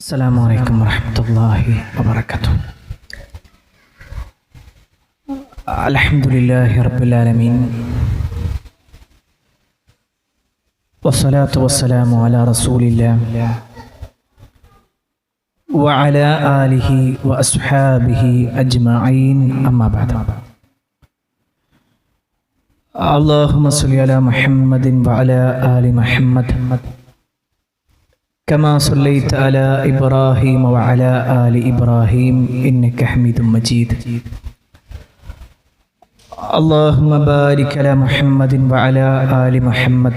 Assalamualaikum warahmatullahi wabarakatuh. Alhamdulillahi rabbil alamin. Wassalatu wassalamu ala rasulillah wa ala alihi wa ashabihi ajma'in, amma ba'd. Allahumma salli ala Muhammadin wa ala ali Muhammad كما صليت على إبراهيم وعلى آل إبراهيم إنك حميد مجيد. اللهم بارك على محمد وعلى آل محمد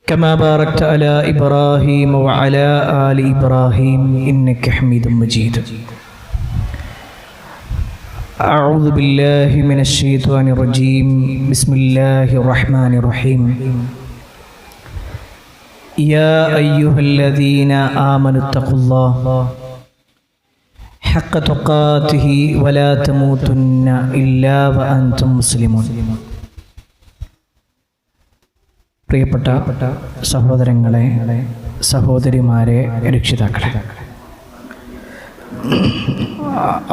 كما باركت على إبراهيم وعلى آل إبراهيم إنك حميد مجيد. أعوذ بالله من الشيطان الرجيم. بسم الله الرحمن الرحيم. يا أيها الذين آمنوا اتقوا الله حق تقاته ولا تموتن إلا وأنتم مسلمون. പ്രിയപ്പെട്ട സഹോദരങ്ങളെ, സഹോദരിമാരെ, രക്ഷിതാക്കളെ,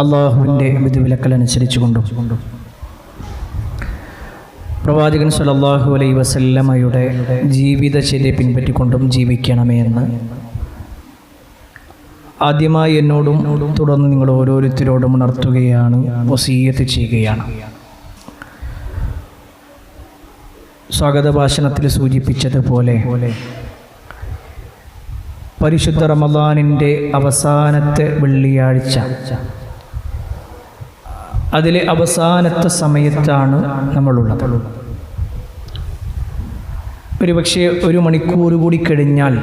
അള്ളാഹുവിൻ്റെ വിധിവിലക്കലനുസരിച്ചുകൊണ്ടും പ്രവാചകൻ സല്ലല്ലാഹു അലൈഹി വസല്ലമയുടെ ജീവിതചര്യ പിൻപറ്റിക്കൊണ്ടും ജീവിക്കണമേ എന്ന് ആദ്യമായി എന്നോടും തുടർന്ന് നിങ്ങൾ ഓരോരുത്തരോടും ഉണർത്തുകയാണ്, വസിയ്യത്ത് ചെയ്യുകയാണ്. സ്വാഗത ഭാഷണത്തിൽ സൂചിപ്പിച്ചതുപോലെ പരിശുദ്ധ റമദാനിൻ്റെ അവസാനത്തെ വെള്ളിയാഴ്ച, അതിലെ അവസാനത്തെ സമയത്താണ് നമ്മളുള്ളത്. ഒരുപക്ഷെ ഒരു മണിക്കൂർ കൂടി കഴിഞ്ഞാൽ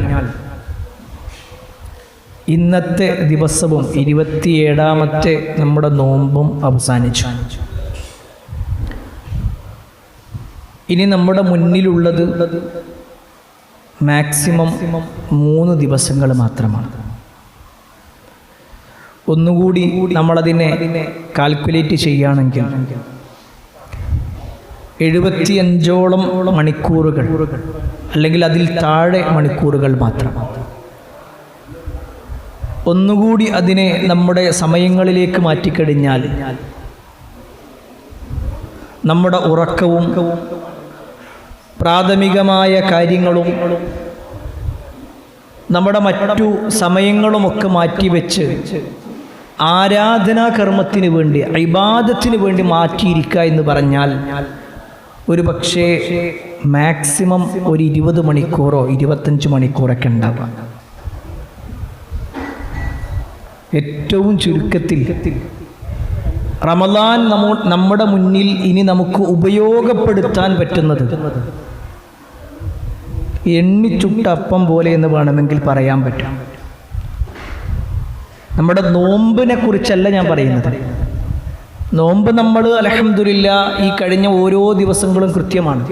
ഇന്നത്തെ ദിവസവും 27ാമത്തെ നമ്മുടെ നോമ്പും അവസാനിച്ചു. ഇനി നമ്മുടെ മുന്നിലുള്ളത് മാക്സിമം 3 ദിവസങ്ങൾ മാത്രമാണ്. ഒന്നുകൂടി നമ്മളതിനെ കാൽക്കുലേറ്റ് ചെയ്യുകയാണെങ്കിൽ 75ഓളം മണിക്കൂറുകൾ അല്ലെങ്കിൽ അതിൽ താഴെ മണിക്കൂറുകൾ മാത്രം. ഒന്നുകൂടി അതിനെ നമ്മുടെ സമയങ്ങളിലേക്ക് മാറ്റിക്കഴിഞ്ഞാൽ നമ്മുടെ ഉറക്കവും പ്രാഥമികമായ കാര്യങ്ങളും നമ്മുടെ മറ്റു സമയങ്ങളുമൊക്കെ മാറ്റിവെച്ച് ആരാധനാകർമ്മത്തിന് വേണ്ടി, ഇബാദത്തിന് വേണ്ടി മാറ്റിയിരിക്കുക എന്ന് പറഞ്ഞാൽ ഒരു പക്ഷേ മാക്സിമം ഒരു 20 മണിക്കൂറോ 25 മണിക്കൂറൊക്കെ ഉണ്ടാവാം. ഏറ്റവും ചുരുക്കത്തിൽ റമദാൻ നമ്മുടെ മുന്നിൽ ഇനി നമുക്ക് ഉപയോഗപ്പെടുത്താൻ പറ്റുന്നത് എണ്ണിച്ചുട്ട അപ്പം പോലെ എന്ന് വേണമെങ്കിൽ പറയാൻ പറ്റും. നമ്മുടെ നോമ്പിനെ കുറിച്ചല്ല ഞാൻ പറയുന്നത്. നോമ്പ് നമ്മൾ അൽഹംദുലില്ലാഹ് ഈ കഴിഞ്ഞ ഓരോ ദിവസങ്ങളും കൃത്യമാണ്.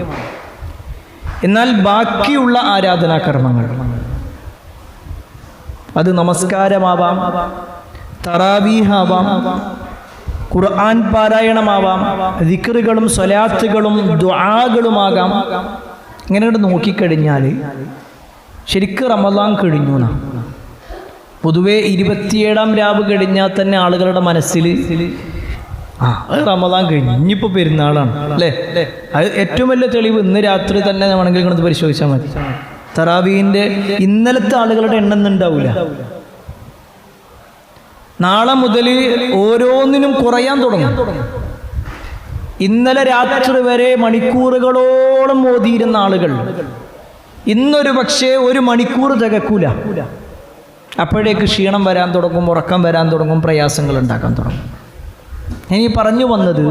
എന്നാൽ ബാക്കിയുള്ള ആരാധനാകർമ്മങ്ങൾ, അത് നമസ്കാരമാവാം, തറാവീഹാവാം, ഖുർആൻ പാരായണമാവാം, ദിക്റുകളും സ്വലാത്തുകളും ദുആകളുമാകാം. ഇങ്ങനെ നോക്കിക്കഴിഞ്ഞാൽ ശരിക്കും റമദാൻ കഴിഞ്ഞു എന്നാണ്. പൊതുവെ 27ാം രാവ് കഴിഞ്ഞാൽ തന്നെ ആളുകളുടെ മനസ്സിൽ അത് റമദാൻ കഴിഞ്ഞു, ഇനിയിപ്പോൾ പെരുന്നാളാണ് അല്ലേ. അത് ഏറ്റവും വലിയ തെളിവ് ഇന്ന് രാത്രി തന്നെ വേണമെങ്കിൽ ഇങ്ങോട്ട് പരിശോധിച്ചാൽ മതി. തറാവീഹിൻ്റെ ഇന്നലത്തെ ആളുകളുടെ എണ്ണം ഉണ്ടാവില്ല. നാളെ മുതൽ ഓരോന്നിനും കുറയാൻ തുടങ്ങും. ഇന്നലെ രാത്രി വരെ മണിക്കൂറുകളോളം ഓതിയിരുന്ന ആളുകൾ ഇന്നൊരു പക്ഷേ 1 മണിക്കൂർ തികക്കൂല. അപ്പോഴേക്ക് ക്ഷീണം വരാൻ തുടങ്ങും, ഉറക്കം വരാൻ തുടങ്ങും, പ്രയാസങ്ങൾ ഉണ്ടാക്കാൻ തുടങ്ങും. ഞാൻ ഈ പറഞ്ഞു വന്നത്,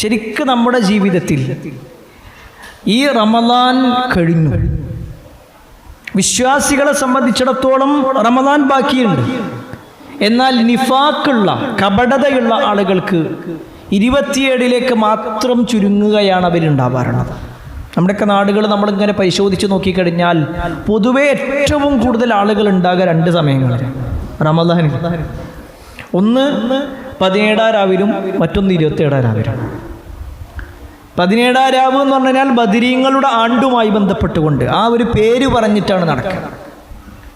ശരിക്കും നമ്മുടെ ജീവിതത്തിൽ ഈ റമദാൻ കഴിഞ്ഞു. വിശ്വാസികളെ സംബന്ധിച്ചിടത്തോളം റമദാൻ ബാക്കിയുണ്ട്. എന്നാൽ നിഫാക്കുള്ള, കപടതയുള്ള ആളുകൾക്ക് 27ലേക്ക് മാത്രം ചുരുങ്ങുകയാണ് അവരുണ്ടാവാറുള്ളത്. നമ്മുടെയൊക്കെ നാടുകൾ നമ്മളിങ്ങനെ പരിശോധിച്ച് നോക്കിക്കഴിഞ്ഞാൽ പൊതുവെ ഏറ്റവും കൂടുതൽ ആളുകൾ ഉണ്ടാകുക 2 സമയങ്ങളിൽ റമദാനിൽ. ഒന്ന് 17ാം രാവിലും, മറ്റൊന്ന് 27ാം രാവിലും. 17ാം രാവ് എന്ന് പറഞ്ഞാൽ ബദരീങ്ങളുടെ ആണ്ടുമായി ബന്ധപ്പെട്ടുകൊണ്ട് ആ ഒരു പേര് പറഞ്ഞിട്ടാണ് നടക്കുക.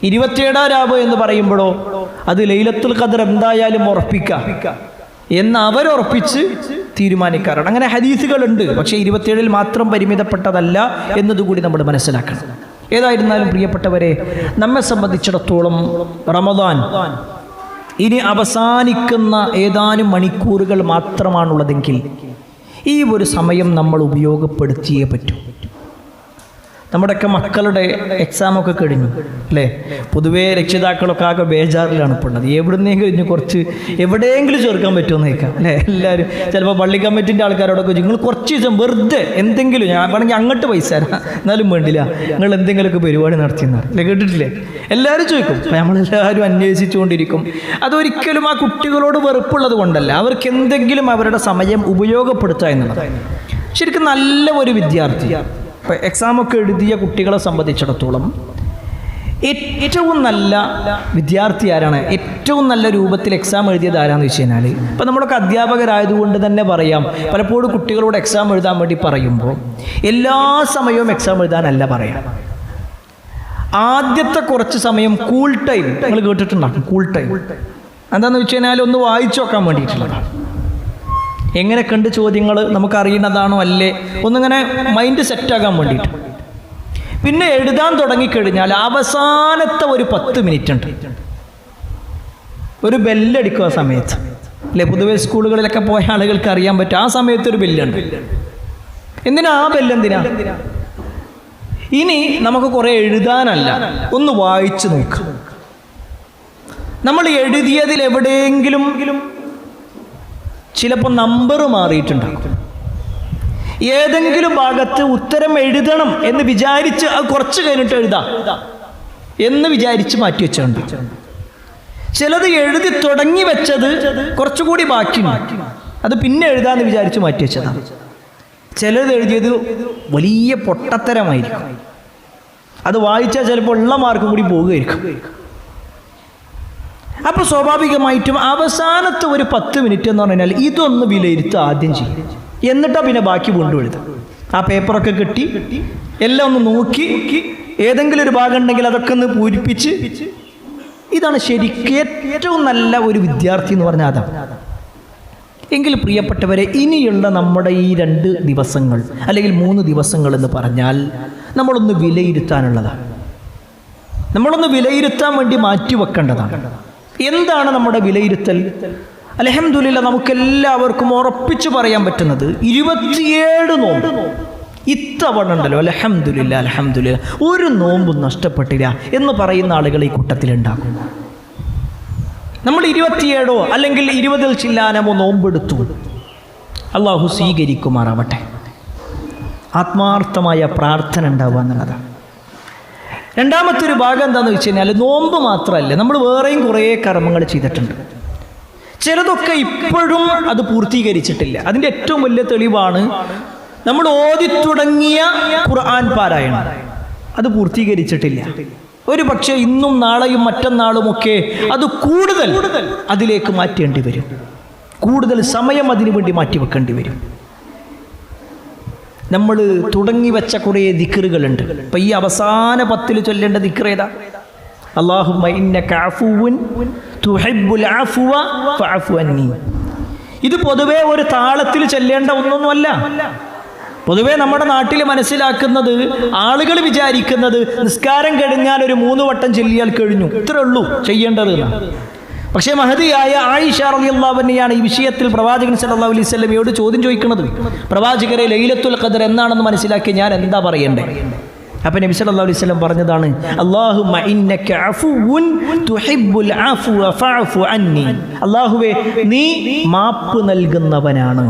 27 രാവ് എന്ന് പറയുമ്പോഴോ അത് ലൈലത്തുൽ ഖദർ എന്തായാലും ഉറപ്പിക്കാം എന്ന് അവരുറപ്പിച്ച് തീരുമാനിക്കാറാണ്. അങ്ങനെ ഹദീസുകളുണ്ട്. പക്ഷേ 27 മാത്രം പരിമിതപ്പെട്ടതല്ല എന്നതുകൂടി നമ്മൾ മനസ്സിലാക്കണം. ഏതായിരുന്നാലും പ്രിയപ്പെട്ടവരെ, നമ്മെ സംബന്ധിച്ചിടത്തോളം റമദാൻ ഇനി അവസാനിക്കുന്ന ഏതാനും മണിക്കൂറുകൾ മാത്രമാണുള്ളതെങ്കിൽ ഈ ഒരു സമയം നമ്മൾ ഉപയോഗപ്പെടുത്തിയേ പറ്റൂ. നമ്മുടെയൊക്കെ മക്കളുടെ എക്സാമൊക്കെ കഴിഞ്ഞു അല്ലേ? പൊതുവേ രക്ഷിതാക്കളൊക്കെ ആകെ ബേജാറിലാണ് ഇപ്പോൾ ഉള്ളത്. എവിടുന്നെങ്കിലും ഇനി കുറച്ച് എവിടെയെങ്കിലും ചേർക്കാൻ പറ്റുമെന്ന് കേൾക്കാം അല്ലേ? എല്ലാവരും ചിലപ്പോൾ പള്ളി കമ്മിറ്റിൻ്റെ ആൾക്കാരോടൊക്കെ നിങ്ങൾ കുറച്ച് ദിവസം വെറുതെ എന്തെങ്കിലും, ഞാൻ വേണമെങ്കിൽ അങ്ങോട്ട് പൈസ തരാം എന്നാലും വേണ്ടില്ല, നിങ്ങൾ എന്തെങ്കിലുമൊക്കെ പരിപാടി നടത്തിയെന്നാണ് അല്ലേ? കേട്ടിട്ടില്ലേ? എല്ലാവരും ചോദിക്കും. നമ്മളെല്ലാവരും അന്വേഷിച്ചുകൊണ്ടിരിക്കും. അതൊരിക്കലും ആ കുട്ടികളോട് വെറുപ്പുള്ളത് കൊണ്ടല്ല, അവർക്ക് എന്തെങ്കിലും അവരുടെ സമയം ഉപയോഗപ്പെടുത്തുക എന്നുള്ളത്. ശരിക്കും നല്ല ഒരു വിദ്യാർത്ഥി, ഇപ്പോൾ എക്സാമൊക്കെ എഴുതിയ കുട്ടികളെ സംബന്ധിച്ചിടത്തോളം ഏറ്റവും നല്ല വിദ്യാർത്ഥി ആരാണ്? ഏറ്റവും നല്ല രൂപത്തിൽ എക്സാം എഴുതിയത് ആരാന്ന് വെച്ച് കഴിഞ്ഞാൽ, ഇപ്പം നമ്മളൊക്കെ അധ്യാപകരായതുകൊണ്ട് തന്നെ പറയാം, പലപ്പോഴും കുട്ടികളോട് എക്സാം എഴുതാൻ വേണ്ടി പറയുമ്പോൾ എല്ലാ സമയവും എക്സാം എഴുതാനല്ല പറയാം. ആദ്യത്തെ കുറച്ച് സമയം കൂൾ ടൈം, നിങ്ങൾ കേട്ടിട്ടുണ്ടാകും കൂൾ ടൈം. എന്താണെന്ന് വെച്ച് കഴിഞ്ഞാൽ ഒന്ന് വായിച്ചു നോക്കാൻ വേണ്ടിയിട്ടുള്ളതാണ്. എങ്ങനെ കണ്ട് ചോദ്യങ്ങൾ നമുക്കറിയുന്നതാണോ അല്ലേ ഒന്നിങ്ങനെ മൈൻഡ് സെറ്റാകാൻ വേണ്ടിയിട്ട്. പിന്നെ എഴുതാൻ തുടങ്ങിക്കഴിഞ്ഞാൽ അവസാനത്തെ ഒരു 10 മിനിറ്റ് ഉണ്ട്, ഒരു ബെല്ലടിക്കും ആ സമയത്ത് അല്ലേ? പൊതുവെ സ്കൂളുകളിലൊക്കെ പോയ ആളുകൾക്ക് അറിയാൻ പറ്റും, ആ സമയത്ത് ഒരു ബെല്ലുണ്ട്. എന്തിനാ ആ ബെല്ലെന്തിനാ? ഇനി നമുക്ക് കുറേ എഴുതാനല്ല, ഒന്ന് വായിച്ചു നോക്കുക. നമ്മൾ എഴുതിയതിൽ എവിടെയെങ്കിലും ചിലപ്പോൾ നമ്പർ മാറിയിട്ടുണ്ടാകും. ഏതെങ്കിലും ഭാഗത്ത് ഉത്തരം എഴുതണം എന്ന് വിചാരിച്ച് അത് കുറച്ച് കഴിഞ്ഞിട്ട് എഴുതാം എന്ന് വിചാരിച്ച് മാറ്റി വെച്ചുണ്ട്. ചിലത് എഴുതി തുടങ്ങി വെച്ചത് കുറച്ചുകൂടി ബാക്കിയുണ്ട്, അത് പിന്നെ എഴുതാമെന്ന് വിചാരിച്ച് മാറ്റി വെച്ചതാണ്. ചിലത് എഴുതിയത് വലിയ പൊട്ടത്തരമായിരിക്കും, അത് വായിച്ചാൽ ചിലപ്പോൾ ഉള്ള മാർക്കും കൂടി പോവുകയായിരിക്കും. അപ്പോൾ സ്വാഭാവികമായിട്ടും അവസാനത്തെ ഒരു 10 മിനിറ്റ് എന്ന് പറഞ്ഞാൽ ഇതൊന്ന് വിലയിരുത്തുക ആദ്യം ചെയ്യും, എന്നിട്ടാ പിന്നെ ബാക്കി വീണ്ടും എഴുതാം. ആ പേപ്പറൊക്കെ കിട്ടി എല്ലാം ഒന്ന് നോക്കി ഏതെങ്കിലും ഒരു ഭാഗം ഉണ്ടെങ്കിൽ അതൊക്കെ ഒന്ന് പൂരിപ്പിച്ച്, ഇതാണ് ശരിക്കും ഏറ്റവും നല്ല ഒരു വിദ്യാർത്ഥി എന്ന് പറഞ്ഞാൽ അതാണ്. എങ്കിൽ പ്രിയപ്പെട്ടവരെ, ഇനിയുള്ള നമ്മുടെ ഈ 2 ദിവസങ്ങൾ അല്ലെങ്കിൽ 3 ദിവസങ്ങൾ എന്ന് പറഞ്ഞാൽ നമ്മളൊന്ന് വിലയിരുത്താനുള്ളതാണ്. നമ്മളൊന്ന് വിലയിരുത്താൻ വേണ്ടി മാറ്റിവെക്കേണ്ടതാണ്. എന്താണ് നമ്മുടെ വിലയിരുത്തൽ? അൽഹംദുലില്ലാഹ് നമുക്കെല്ലാവർക്കും ഉറപ്പിച്ചു പറയാൻ പറ്റുന്നത് 27 നോമ്പ് ഇത്തവണ ഉണ്ടല്ലോ. അൽഹംദുലില്ലാഹ് അൽഹംദുലില്ലാഹ് ഒരു നോമ്പും നഷ്ടപ്പെട്ടില്ല എന്ന് പറയുന്ന ആളുകൾ ഈ കൂട്ടത്തിലുണ്ടാകും. നമ്മൾ 27 അല്ലെങ്കിൽ 20 ചില്ലാനമോ നോമ്പെടുത്തു, അള്ളാഹു സ്വീകരിക്കുമാറാവട്ടെ. ആത്മാർത്ഥമായ പ്രാർത്ഥന ഉണ്ടാവുക എന്നുള്ളതാണ്. രണ്ടാമത്തെ ഒരു ഭാഗം എന്താണെന്ന് വെച്ച് കഴിഞ്ഞാൽ, നോമ്പ് മാത്രമല്ല, നമ്മൾ വേറെയും കുറേ കർമ്മങ്ങൾ ചെയ്തിട്ടുണ്ട്. ചിലതൊക്കെ ഇപ്പോഴും അത് പൂർത്തീകരിച്ചിട്ടില്ല. അതിൻ്റെ ഏറ്റവും വലിയ തെളിവാണ് നമ്മൾ ഓതി തുടങ്ങിയ ഖുർആൻ പാരായണം, അത് പൂർത്തീകരിച്ചിട്ടില്ല. ഒരു പക്ഷേ ഇന്നും നാളെയും മറ്റന്നാളുമൊക്കെ അത് കൂടുതൽ അതിലേക്ക് മാറ്റേണ്ടി വരും, കൂടുതൽ സമയം അതിനു വേണ്ടി മാറ്റിവെക്കേണ്ടി വരും. നമ്മൾ തുടങ്ങി വെച്ച കുറേ ദിക്റുകളുണ്ട്. ഇപ്പം ഈ അവസാന 10 ചൊല്ലേണ്ട ദിക്ർ ഏതാ? അല്ലാഹുമ്മ ഇന്നക അഫുവുൻ തുഹിബ്ബുൽ അഫ്വ ഫഅഫു അന്നി. ഇത് പൊതുവേ ഒരു താളത്തിൽ ചൊല്ലേണ്ട ഒന്നൊന്നുമല്ല. പൊതുവേ നമ്മുടെ നാട്ടിൽ മനസ്സിലാക്കുന്നത്, ആളുകൾ വിചാരിക്കുന്നത് നിസ്കാരം കഴിഞ്ഞാൽ ഒരു 3 വട്ടം ചൊല്ലിയാൽ കഴിഞ്ഞു, ഇത്രേ ഉള്ളൂ ചെയ്യേണ്ടത്. പക്ഷേ മഹദിയായ ആയിഷ റളിയല്ലാഹു അൻഹയാണ് ഈ വിഷയത്തിൽ പ്രവാചകൻ സല്ലല്ലാഹു അലൈഹി വസല്ലമയോട് ചോദ്യം ചോദിക്കുന്നത്. പ്രവാചകരെ, ലൈലത്തുൽ ഖദർ എന്നാണെന്ന് മനസ്സിലാക്കി ഞാൻ എന്താ പറയണ്ടേ? അപ്പോൾ നബി സല്ലല്ലാഹു അലൈഹി വസല്ലം പറഞ്ഞതാണ്, അല്ലാഹുമ്മ ഇന്നക അഫുവുൻ തുഹിബ്ബുൽ അഫ്വ ഫഅഫു അന്നി. അല്ലാഹുവേ, നീ മാപ്പ് നൽകുന്നവനാണ്.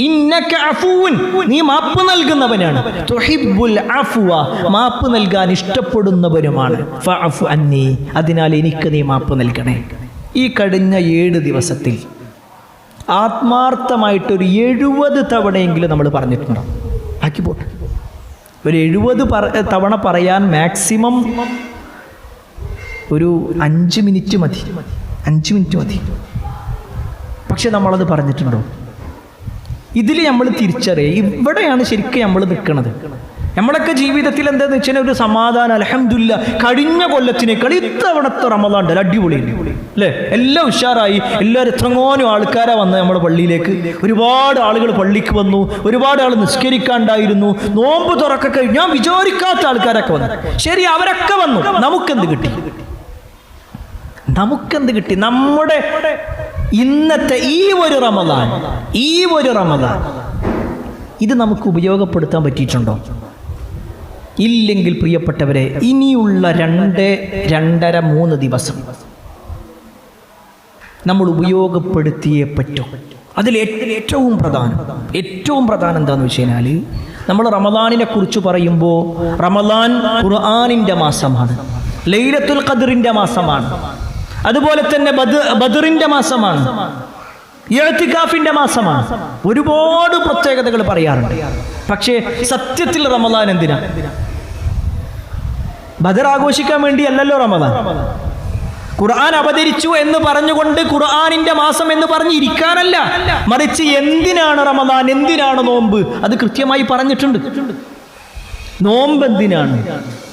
ഇന്നക അഫുവുൻ, നീ മാപ്പ് നൽകുന്നവനാണ്. തുഹിബ്ബുൽ അഫ്വ, മാപ്പ് നൽകാൻ ഇഷ്ടപ്പെടുന്നവനുമാണ്. ഫഅഫു അന്നി, അതിനാൽ എനിക്ക് നീ മാപ്പ് നൽകണേ. ഈ കഴിഞ്ഞ 7 ദിവസത്തിൽ ആത്മാർത്ഥമായിട്ടൊരു 70 തവണയെങ്കിലും നമ്മൾ പറഞ്ഞിട്ടുണ്ടോ? ആക്കി പോട്ടെ, ഒരു 70 തവണ പറയാൻ മാക്സിമം ഒരു 5 മിനിറ്റ് മതി, 5 മിനിറ്റ് മതി. പക്ഷെ നമ്മളത് പറഞ്ഞിട്ടുണ്ടോ? ഇതിൽ നമ്മൾ തിരിച്ചറിയുക, ഇവിടെയാണ് ശരിക്കും നമ്മൾ നിൽക്കുന്നത്. നമ്മളൊക്കെ ജീവിതത്തിൽ എന്താന്ന് വെച്ചാൽ ഒരു സമാധാനം, അൽഹംദുലില്ലാ കഴിഞ്ഞ കൊല്ലത്തിനേക്കാൾ ഇത്തവണത്തെ റമദാൻ ഉണ്ടല്ലോ അടിപൊളിയല്ലേ അല്ലേ? എല്ലാം ഉഷാറായി, എല്ലാവരും എത്രങ്ങോനും ആൾക്കാരാ വന്നത് നമ്മുടെ പള്ളിയിലേക്ക്. ഒരുപാട് ആളുകൾ പള്ളിക്ക് വന്നു, ഒരുപാട് ആൾ നിസ്കരിക്കാണ്ടായിരുന്നു, നോമ്പ് തുറക്കൊക്കെ ഞാൻ വിചാരിക്കാത്ത ആൾക്കാരൊക്കെ വന്നു. ശരി, അവരൊക്കെ വന്നു. നമുക്കെന്ത് കിട്ടി? നമ്മുടെ ഇന്നത്തെ ഈ ഒരു റമദാൻ ഇത് നമുക്ക് ഉപയോഗപ്പെടുത്താൻ പറ്റിയിട്ടുണ്ടോ? ഇല്ലെങ്കിൽ പ്രിയപ്പെട്ടവരെ, ഇനിയുള്ള 2-2.5-3 ദിവസം നമ്മൾ ഉപയോഗപ്പെടുത്തിയേ പറ്റൂ. അതിൽ ഏറ്റവും പ്രധാനം എന്താണെന്ന് വെച്ച് കഴിഞ്ഞാൽ, നമ്മൾ റമദാനിനെ കുറിച്ച് പറയുമ്പോൾ റമദാൻ ഖുർആനിൻ്റെ മാസമാണ്, ലൈലത്തുൽ ഖദ്റിൻ്റെ മാസമാണ്, അതുപോലെ തന്നെ ബദറിൻ്റെ മാസമാണ്, ഇഅ്തികാഫിന്റെ മാസമാണ്. ഒരുപാട് പ്രത്യേകതകൾ പറയാറുണ്ട്. പക്ഷേ സത്യത്തിൽ റമദാൻ എന്തിനാ? ബദർ ആഘോഷിക്കാൻ വേണ്ടിയല്ലല്ലോ റമദാൻ. ഖുർആൻ അവതരിച്ചു എന്ന് പറഞ്ഞുകൊണ്ട് ഖുർആനിന്റെ മാസം എന്ന് പറഞ്ഞ് ഇരിക്കാനല്ല, മറിച്ച് എന്തിനാണ് റമദാൻ, എന്തിനാണ് നോമ്പ്, അത് കൃത്യമായി പറഞ്ഞിട്ടുണ്ട്. നോമ്പ് എന്തിനാണ്,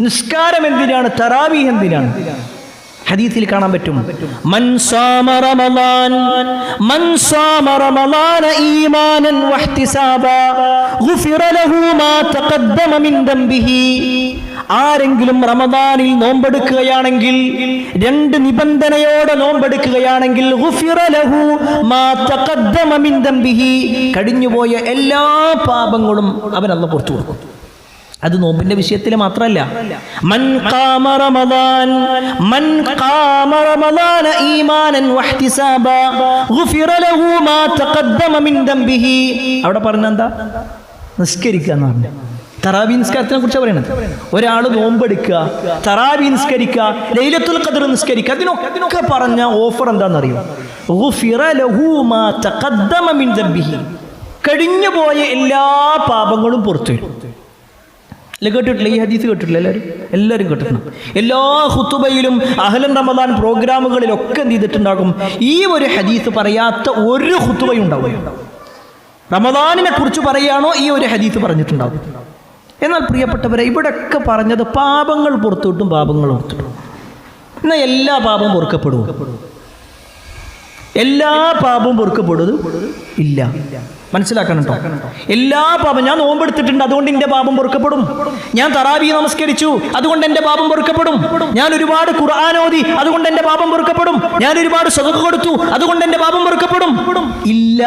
നിസ്കാരം എന്തിനാണ്, തറാവീഹ് എന്തിനാണ്, ഹദീസിൽ കാണാൻ പറ്റും. മൻ സാമ റമളാന ഈമാനൻ വഹ്തിസാബാ ഗുഫിറ ലഹു മാ തഖദ്ദമ മിൻ ദംബിഹി. ആരെങ്കിലും റമദാനിൽ നോമ്പെടുക്കുകയാണെങ്കിൽ, 2 നിബന്ധനയോടെ നോമ്പെടുക്കുകയാണെങ്കിൽ, ഗുഫിറ ലഹു മാ തഖദ്ദമ മിൻ ദംബിഹി, കഴിഞ്ഞുപോയ എല്ലാ പാപങ്ങളും അവൻ അല്ലാഹു പുറത്തു കൊടുക്കും. അത് നോമ്പിന്റെ വിഷയത്തിൽ മാത്രമല്ല. മൻ ഖാമ റമളാന ഈമാനൻ വഹ്തിസാബാ ഗുഫിറ ലഹു മാ തഖദ്ദമ മിൻ ദംബിഹി. അവിടെ പറഞ്ഞെന്താ? നിസ്കരിക്കുക എന്ന് പറഞ്ഞു. തറാവീഹ് നിസ്കാരത്തിനെ കുറിച്ച് പറയുന്നത്. ഒരാൾ നോമ്പെടുക്കുക, തറാവീഹ് നിസ്കരിക്കുക, ലൈലത്തുൽ ഖദ്ർ നിസ്കരിക്കുക, അതിനൊക്കെ പറഞ്ഞ ഓഫർ എന്താണെന്നറിയോ? ഗുഫിറ ലഹു മാ തഖദ്ദമ മിൻ ദംബിഹി, കഴിഞ്ഞു പോയ എല്ലാ പാപങ്ങളും പുറത്തു വരും. കേട്ടിട്ടില്ല? ഈ ഹദീസ് കേട്ടിട്ടില്ല? എല്ലാവരും കേട്ടിട്ടുണ്ട്. എല്ലാ ഖുതുബയിലും അഹ്ലൻ റമദാൻ പ്രോഗ്രാമുകളിലൊക്കെ എന്ത് ചെയ്തിട്ടുണ്ടാകും? ഈ ഒരു ഹദീസ് പറയാത്ത ഒരു ഖുതുബയും ഉണ്ടാവും. റമദാനിനെ കുറിച്ച് പറയാണോ ഈ ഒരു ഹദീസ് പറഞ്ഞിട്ടുണ്ടാവും. എന്നാൽ പ്രിയപ്പെട്ടവരെ, ഇവിടെയൊക്കെ പറഞ്ഞത് പാപങ്ങൾ പുറത്തുവിട്ടും പാപങ്ങൾ പുറത്തുവിട്ടും. എന്നാൽ എല്ലാ പാപവും പൊറുക്കപ്പെടുമോ? എല്ലാ പാപവും പൊറുക്കപ്പെടുന്നത് ഇല്ല. മനസ്സിലാക്കണം കേട്ടോ. എല്ലാ പാപം, ഞാൻ നോമ്പെടുത്തിട്ടുണ്ട് അതുകൊണ്ട് എൻ്റെ പാപം പൊറുക്കപ്പെടും, ഞാൻ തറാവീഹ് നമസ്കരിച്ചു അതുകൊണ്ട് എൻ്റെ പാപം പൊറുക്കപ്പെടും, ഞാൻ ഒരുപാട് ഖുർആൻ ഓതി അതുകൊണ്ട് എൻ്റെ പാപം പൊറുക്കപ്പെടും, ഞാൻ ഒരുപാട് സദഖ കൊടുത്തു അതുകൊണ്ട് എൻ്റെ പാപം പൊറുക്കപ്പെടും, ഇല്ല.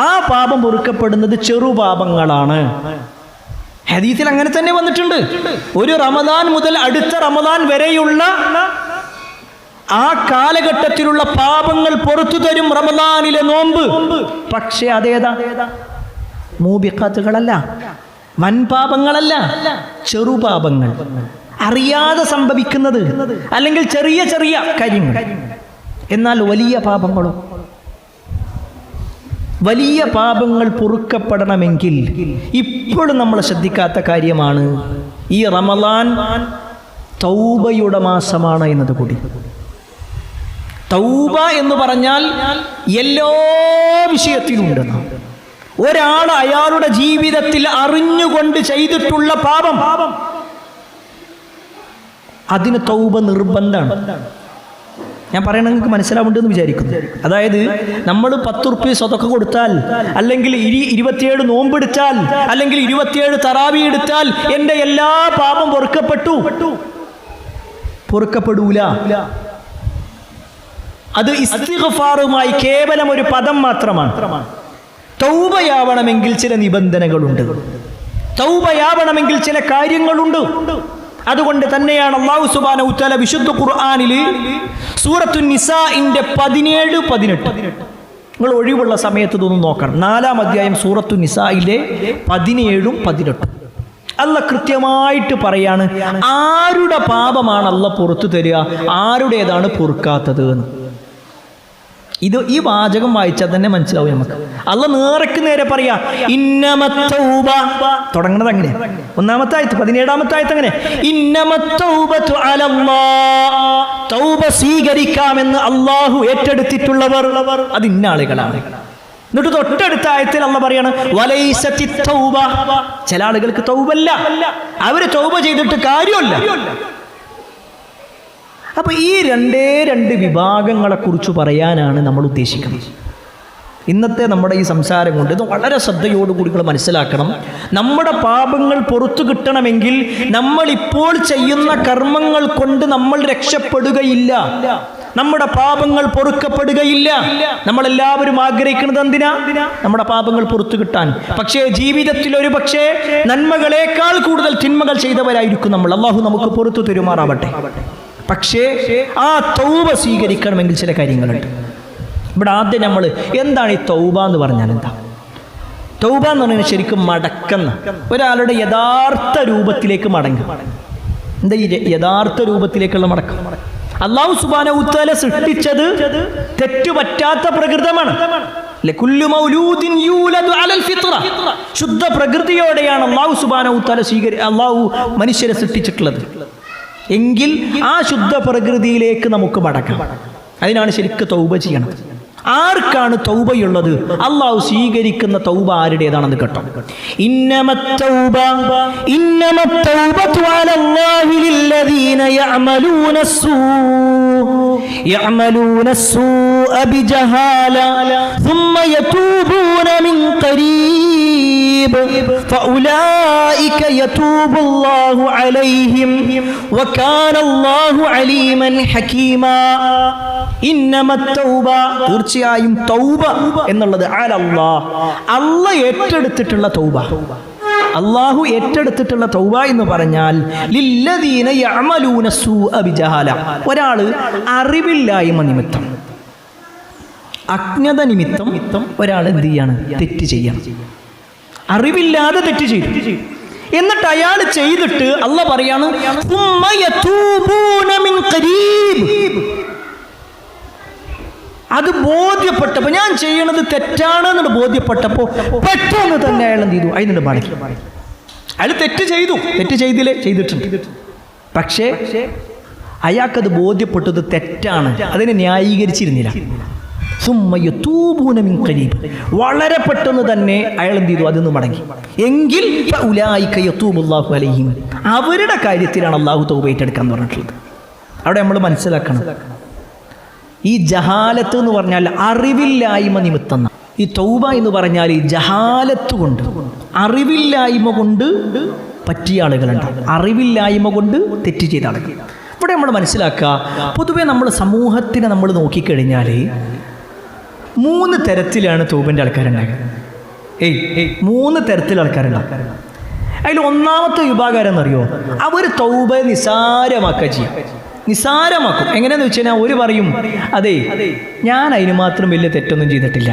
ആ പാപം പൊറുക്കപ്പെടുന്നത് ചെറുപാപങ്ങളാണ്. ഹദീസിൽ അങ്ങനെ തന്നെ വന്നിട്ടുണ്ട്. ഒരു റമദാൻ മുതൽ അടുത്ത റമദാൻ വരെയുള്ള ആ കാലഘട്ടത്തിലുള്ള പാപങ്ങൾ പുറത്തു തരും റമദാനിലെ നോമ്പ്. പക്ഷേ അതേതാ? മൂബിഖാത്തുകളല്ല, വൻപാപങ്ങളല്ല, ചെറുപാപങ്ങൾ, അറിയാതെ സംഭവിക്കുന്നത്, അല്ലെങ്കിൽ ചെറിയ ചെറിയ കാര്യങ്ങൾ. എന്നാൽ വലിയ പാപങ്ങൾ പൊറുക്കപ്പെടണമെങ്കിൽ ഇപ്പോഴും നമ്മൾ ശ്രദ്ധിക്കാത്ത കാര്യമാണ്, ഈ റമദാൻ തൗബയുടെ മാസമാണ് എന്നത് കൂടി. തൗബ എന്ന് പറഞ്ഞാൽ എല്ലാ വിഷയത്തിലുണ്ട്. ഒരാൾ അയാളുടെ ജീവിതത്തിൽ അറിഞ്ഞുകൊണ്ട് ചെയ്തിട്ടുള്ള പാപം, അതിന് തൗബ നിർബന്ധമാണ്. ഞാൻ പറയണത് നിങ്ങൾക്ക് മനസ്സിലാവുണ്ടെന്ന് വിചാരിക്കുന്നു. അതായത് നമ്മൾ 10 റുപ്യ സ്വതക്ക കൊടുത്താൽ, അല്ലെങ്കിൽ 27 നോമ്പെടുത്താൽ, അല്ലെങ്കിൽ 27 തറാവീഹ് എടുത്താൽ എൻ്റെ എല്ലാ പാപം പൊറുക്കപ്പെടൂല. അത് ഇസ്തിഗ്ഫാറുമായി കേവലം ഒരു പദം മാത്രമാണ്. തൗബയാവണമെങ്കിൽ ചില നിബന്ധനകളുണ്ട്, തൗബയാവണമെങ്കിൽ ചില കാര്യങ്ങളുണ്ട്. അതുകൊണ്ട് തന്നെയാണ് അല്ലാഹു സുബ്ഹാനഹു വ തആല വിശുദ്ധ ഖുർആനിൽ സൂറത്തുൻ നിസാഇന്റെ 17-18, നിങ്ങൾ ഒഴിവുള്ള സമയത്ത് ഇതൊന്നും നോക്കണം. 4-ാം അധ്യായം സൂറത്തുൻ നിസായിലെ 17-18 അല്ലാഹ് കൃത്യമായിട്ട് പറയാണ് ആരുടെ പാപമാണ് അല്ലാഹ് പുറത്തു തരിക, ആരുടേതാണ് പൊറുക്കാത്തത് എന്ന്. ഇത് ഈ വാചകം വായിച്ചാൽ തന്നെ മനസ്സിലാവും നമുക്ക്. അല്ലാഹ് നേർക്ക് നേരെ പറയാ, ഇന്നമത് തൗബ, തുടങ്ങുന്നത് അങ്ങനെ. 1-ാമത്തെ ആയത്ത് 17-ാമത്തെ ആയത്ത് അങ്ങനെ, ഇന്നമത് തൗബതു അലല്ലാഹ്, തൗബ സ്വീകരിക്കാമെന്ന് അല്ലാഹു ഏറ്റെടുത്തിട്ടുള്ളവർ അത് ഇന്ന ആളുകളാണ്. എന്നിട്ട് തൊട്ടടുത്ത ആയത്തിൽ അല്ലാഹു പറയാണ് വലൈസത്തി തൗബ, ചില ആളുകൾക്ക് തൗബല്ല, അവര് തൗബ ചെയ്തിട്ട് കാര്യമില്ല. അപ്പൊ ഈ രണ്ട് വിഭാഗങ്ങളെ കുറിച്ച് പറയാനാണ് നമ്മൾ ഉദ്ദേശിക്കുന്നത്. ഇന്നത്തെ നമ്മുടെ ഈ സംസാരം കൊണ്ട് ഇത് വളരെ ശ്രദ്ധയോടുകൂടി നിങ്ങൾ മനസ്സിലാക്കണം. നമ്മുടെ പാപങ്ങൾ പുറത്തു കിട്ടണമെങ്കിൽ നമ്മൾ ഇപ്പോൾ ചെയ്യുന്ന കർമ്മങ്ങൾ കൊണ്ട് നമ്മൾ രക്ഷപ്പെടുകയില്ല, നമ്മുടെ പാപങ്ങൾ പൊറുക്കപ്പെടുകയില്ല. നമ്മളെല്ലാവരും ആഗ്രഹിക്കുന്നത് എന്തിനാ? നമ്മുടെ പാപങ്ങൾ പുറത്തു കിട്ടാൻ. പക്ഷേ ജീവിതത്തിൽ ഒരു പക്ഷേ നന്മകളേക്കാൾ കൂടുതൽ തിന്മകൾ ചെയ്തവരായിരിക്കും നമ്മൾ. അല്ലാഹു നമുക്ക് പുറത്തു തരുമാറാവട്ടെ. പക്ഷേ ആ തൗബ സ്വീകരിക്കണമെങ്കിൽ ചില കാര്യങ്ങളുണ്ട്. ഇവിടെ ആദ്യം നമ്മൾ എന്താണ് ഈ തൗബ എന്ന് പറഞ്ഞാൽ എന്താ? തൗബ എന്ന് പറഞ്ഞാൽ ശരിക്കും മടക്കുന്ന, ഒരാളുടെ യഥാർത്ഥ രൂപത്തിലേക്ക് മടങ്ങുക. എന്താ ഈ യഥാർത്ഥ രൂപത്തിലേക്കുള്ള മടക്കം? അല്ലാഹു സുബ്ഹാനഹു വ തആല സൃഷ്ടിച്ചത് തെറ്റുപറ്റാത്ത പ്രകൃതമാണ്. ശുദ്ധ പ്രകൃതിയോടെയാണ് അല്ലാഹു സുബ്ഹാനഹു വ തആല അല്ലാഹു മനുഷ്യരെ സൃഷ്ടിച്ചിട്ടുള്ളത്. എങ്കിൽ ആ ശുദ്ധ പ്രകൃതിയിലേക്ക് നമുക്ക് മടക്കാം. അതിനാണ് ശരിക്കും തൗബ ചെയ്യണം. ആർക്കാണ് തൗബയുള്ളത്? അല്ലാഹു സ്വീകരിക്കുന്ന തൗബ ആരുടേതാണെന്ന് കേട്ടോ. ഇന്നമത്തൗബതു അലല്ലാഹി ലില്ലദീന യഅമലൂന السوء بجهالة ثم يتوبون من قريب فأولئك يتوب الله عليهم وكان الله عليما حكيما. തീർച്ചയായും തൗബ എന്നുള്ളത് അലല്ലാഹ്, അല്ലാഹ് ഏറ്റെടുത്തിട്ടുള്ള തൗബ. അല്ലാഹു ഏറ്റെടുത്തിട്ടുള്ള തൗബ എന്ന് പറഞ്ഞാൽ ലില്ലദീന യഅമലൂന സൂഅ ബിജഹാല, ഒരാള് അറിവില്ലായ്മ നിമിത്തം, അജ്ഞത നിമിത്തം ഒരാൾ എന്ത് ചെയ്യാണ്? തെറ്റ് ചെയ്യണം. അറിവില്ലാതെ തെറ്റ് ചെയ്തു, എന്നിട്ട് അയാൾ ചെയ്തിട്ട് അല്ലാഹ് പറയാണ് സുമ്മ യതൂബൂന മിൻ ഖരീബ്. അത് ബോധ്യപ്പെട്ടപ്പോൾ, ഞാൻ ചെയ്യണത് തെറ്റാണെന്ന് ബോധ്യപ്പെട്ടപ്പോൾ പെട്ടെന്ന് തന്നെ അയാൾ എന്ത് ചെയ്തു? അതിന് മടക്കി. അയാൾ തെറ്റ് ചെയ്തു, തെറ്റ് ചെയ്തിട്ടുണ്ട്. പക്ഷേ അയാൾക്കത് ബോധ്യപ്പെട്ടത് തെറ്റാണ്, അതിനെ ന്യായീകരിച്ചിരുന്നില്ല. വളരെ പെട്ടെന്ന് തന്നെ അയാൾ എന്ത് ചെയ്തു? അതിന്ന് മടങ്ങി. എങ്കിൽ അവരുടെ കാര്യത്തിലാണ് അല്ലാഹു തൗബ ഏറ്റെടുക്കാൻ പറഞ്ഞിട്ടുള്ളത്. അവിടെ നമ്മൾ മനസ്സിലാക്കണം, ഈ ജഹാലത്ത് എന്ന് പറഞ്ഞാൽ അറിവില്ലായ്മ നിമിത്തം. ഈ തൗബ എന്ന് പറഞ്ഞാൽ ഈ ജഹാലത്ത് കൊണ്ട്, അറിവില്ലായ്മ കൊണ്ട് പറ്റിയ ആളുകളുണ്ട്, അറിവില്ലായ്മ കൊണ്ട് തെറ്റ് ചെയ്ത ആളുകൾ. ഇവിടെ നമ്മൾ മനസ്സിലാക്കുക, പൊതുവെ നമ്മൾ സമൂഹത്തിനെ നമ്മൾ നോക്കിക്കഴിഞ്ഞാൽ 3 തരത്തിലാണ് തൗബൻ്റെ ആൾക്കാരുണ്ടാകുക. 3 തരത്തിൽ ആൾക്കാരുണ്ടാകുക. അതിൽ ഒന്നാമത്തെ വിഭാഗം ആരെന്നറിയോ? അവർ തൗബ നിസാരമാക്കുക ചെയ്യും, നിസാരമാക്കും. എങ്ങനെയാന്ന് വെച്ച് കഴിഞ്ഞാൽ ഒരു പറയും, അതെ ഞാൻ അതിന് മാത്രം വലിയ തെറ്റൊന്നും ചെയ്തിട്ടില്ല,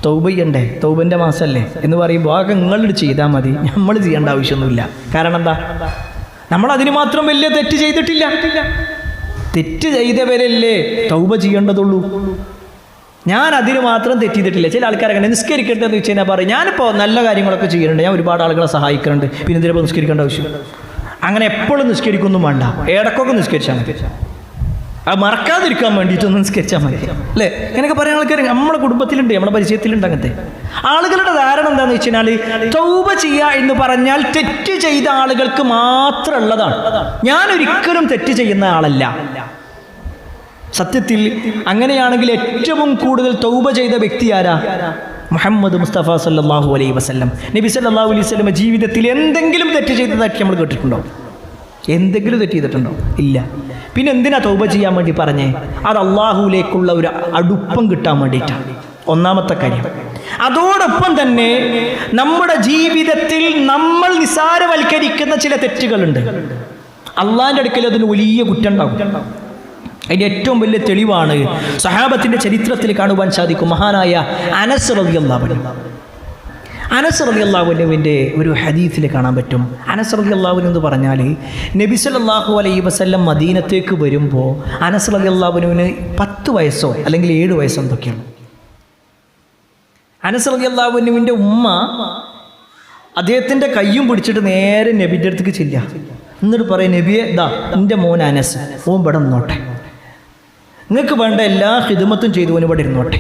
തൗബ ചെയ്യണ്ടേ, തൗബൻ്റെ മാസമല്ലേ എന്ന് പറയുമ്പോൾ ആകെ നിങ്ങളോട് ചെയ്താൽ മതി, നമ്മൾ ചെയ്യേണ്ട ആവശ്യമൊന്നുമില്ല. കാരണം എന്താ? നമ്മൾ അതിന് മാത്രം വലിയ തെറ്റ് ചെയ്തിട്ടില്ല. തെറ്റ് ചെയ്തവരല്ലേ തൗബ ചെയ്യേണ്ടതുള്ളൂ. ഞാൻ അതിന് മാത്രം തെറ്റ് ചെയ്തിട്ടില്ല. ചില ആൾക്കാർ അങ്ങനെ നിസ്കരിക്കട്ടെ എന്ന് വെച്ച് കഴിഞ്ഞാൽ പറയും, ഞാനിപ്പോൾ നല്ല കാര്യങ്ങളൊക്കെ ചെയ്യുന്നുണ്ട്, ഞാൻ ഒരുപാട് ആളുകളെ സഹായിക്കുന്നുണ്ട്, പിന്നെ ഇതിനിപ്പോൾ നിസ്കരിക്കേണ്ട ആവശ്യം. അങ്ങനെ എപ്പോഴും നിസ്കരിക്കൊന്നും വേണ്ട, ഇടക്കൊക്കെ നിസ്കരിച്ചാൽ മതി, അത് മറക്കാതിരിക്കാൻ വേണ്ടിയിട്ടൊന്നും നിസ്കരിച്ചാൽ മതി, അല്ലേ? ഇങ്ങനെയൊക്കെ പറയുന്ന ആൾക്കാർ നമ്മുടെ കുടുംബത്തിലുണ്ട്, നമ്മുടെ പരിചയത്തിലുണ്ട്. അങ്ങനത്തെ ആളുകളുടെ ധാരണ എന്താണെന്ന് വെച്ച് കഴിഞ്ഞാൽ തൗബ ചെയ്യുക എന്ന് പറഞ്ഞാൽ തെറ്റ് ചെയ്ത ആളുകൾക്ക് മാത്രമുള്ളതാണ്. ഞാൻ ഒരിക്കലും തെറ്റ് ചെയ്യുന്ന ആളല്ല. സത്യത്തിൽ അങ്ങനെയാണെങ്കിൽ ഏറ്റവും കൂടുതൽ തൗബ ചെയ്ത വ്യക്തി ആരാ? മുഹമ്മദ് മുസ്തഫ സല്ലല്ലാഹു അലൈഹി വസല്ലം. നബി സല്ലല്ലാഹു അലൈഹി വസല്ലം ജീവിതത്തിൽ എന്തെങ്കിലും തെറ്റ് ചെയ്തതായിട്ട് നമ്മൾ കേട്ടിട്ടുണ്ടോ? എന്തെങ്കിലും തെറ്റ് ചെയ്തിട്ടുണ്ടോ? ഇല്ല. പിന്നെ എന്തിനാ തൗബ ചെയ്യാൻ വേണ്ടി പറഞ്ഞേ? അത് അള്ളാഹുവിലേക്കുള്ള ഒരു അടുപ്പം കിട്ടാൻ വേണ്ടിയിട്ടാണ്, ഒന്നാമത്തെ കാര്യം. അതോടൊപ്പം തന്നെ നമ്മുടെ ജീവിതത്തിൽ നമ്മൾ നിസാരവൽക്കരിക്കുന്ന ചില തെറ്റുകളുണ്ട്, അള്ളാഹിൻ്റെ അടുക്കൽ അതിന് വലിയ കുറ്റം ഉണ്ടാകും. അതിൻ്റെ ഏറ്റവും വലിയ തെളിവാണ് സഹാബത്തിൻ്റെ ചരിത്രത്തിൽ കാണുവാൻ സാധിക്കും. മഹാനായ അനസ് റളിയല്ലാഹു അൻഹു, അനസ് റളിയല്ലാഹു അൻഹുവിൻ്റെ ഒരു ഹദീസിൽ കാണാൻ പറ്റും. അനസ് റളിയല്ലാഹു അൻഹു എന്ന് പറഞ്ഞാൽ നബി സല്ലല്ലാഹു അലൈഹി വസല്ലം മദീനത്തേക്ക് വരുമ്പോൾ അനസ് റളിയല്ലാഹു അൻഹുവിന് 10 വയസ്സോ അല്ലെങ്കിൽ 7 വയസ്സോ എന്തൊക്കെയാണ്. അനസ് റളിയല്ലാഹു അൻഹുവിൻ്റെ ഉമ്മ അദ്ദേഹത്തിൻ്റെ കയ്യും പിടിച്ചിട്ട് നേരെ നബിൻ്റെ അടുത്തേക്ക് ചെല്ലുക. എന്നിട്ട് പറയും, നബിയെ ദാ എൻ്റെ മോൻ അനസ്, ഓൻ ഇവിടെ നിന്നോട്ടെ, നിങ്ങൾക്ക് വേണ്ട എല്ലാ ഖിദ്മത്തും ചെയ്തു ഓൻ ഇവിടെ ഇരുന്നോട്ടെ.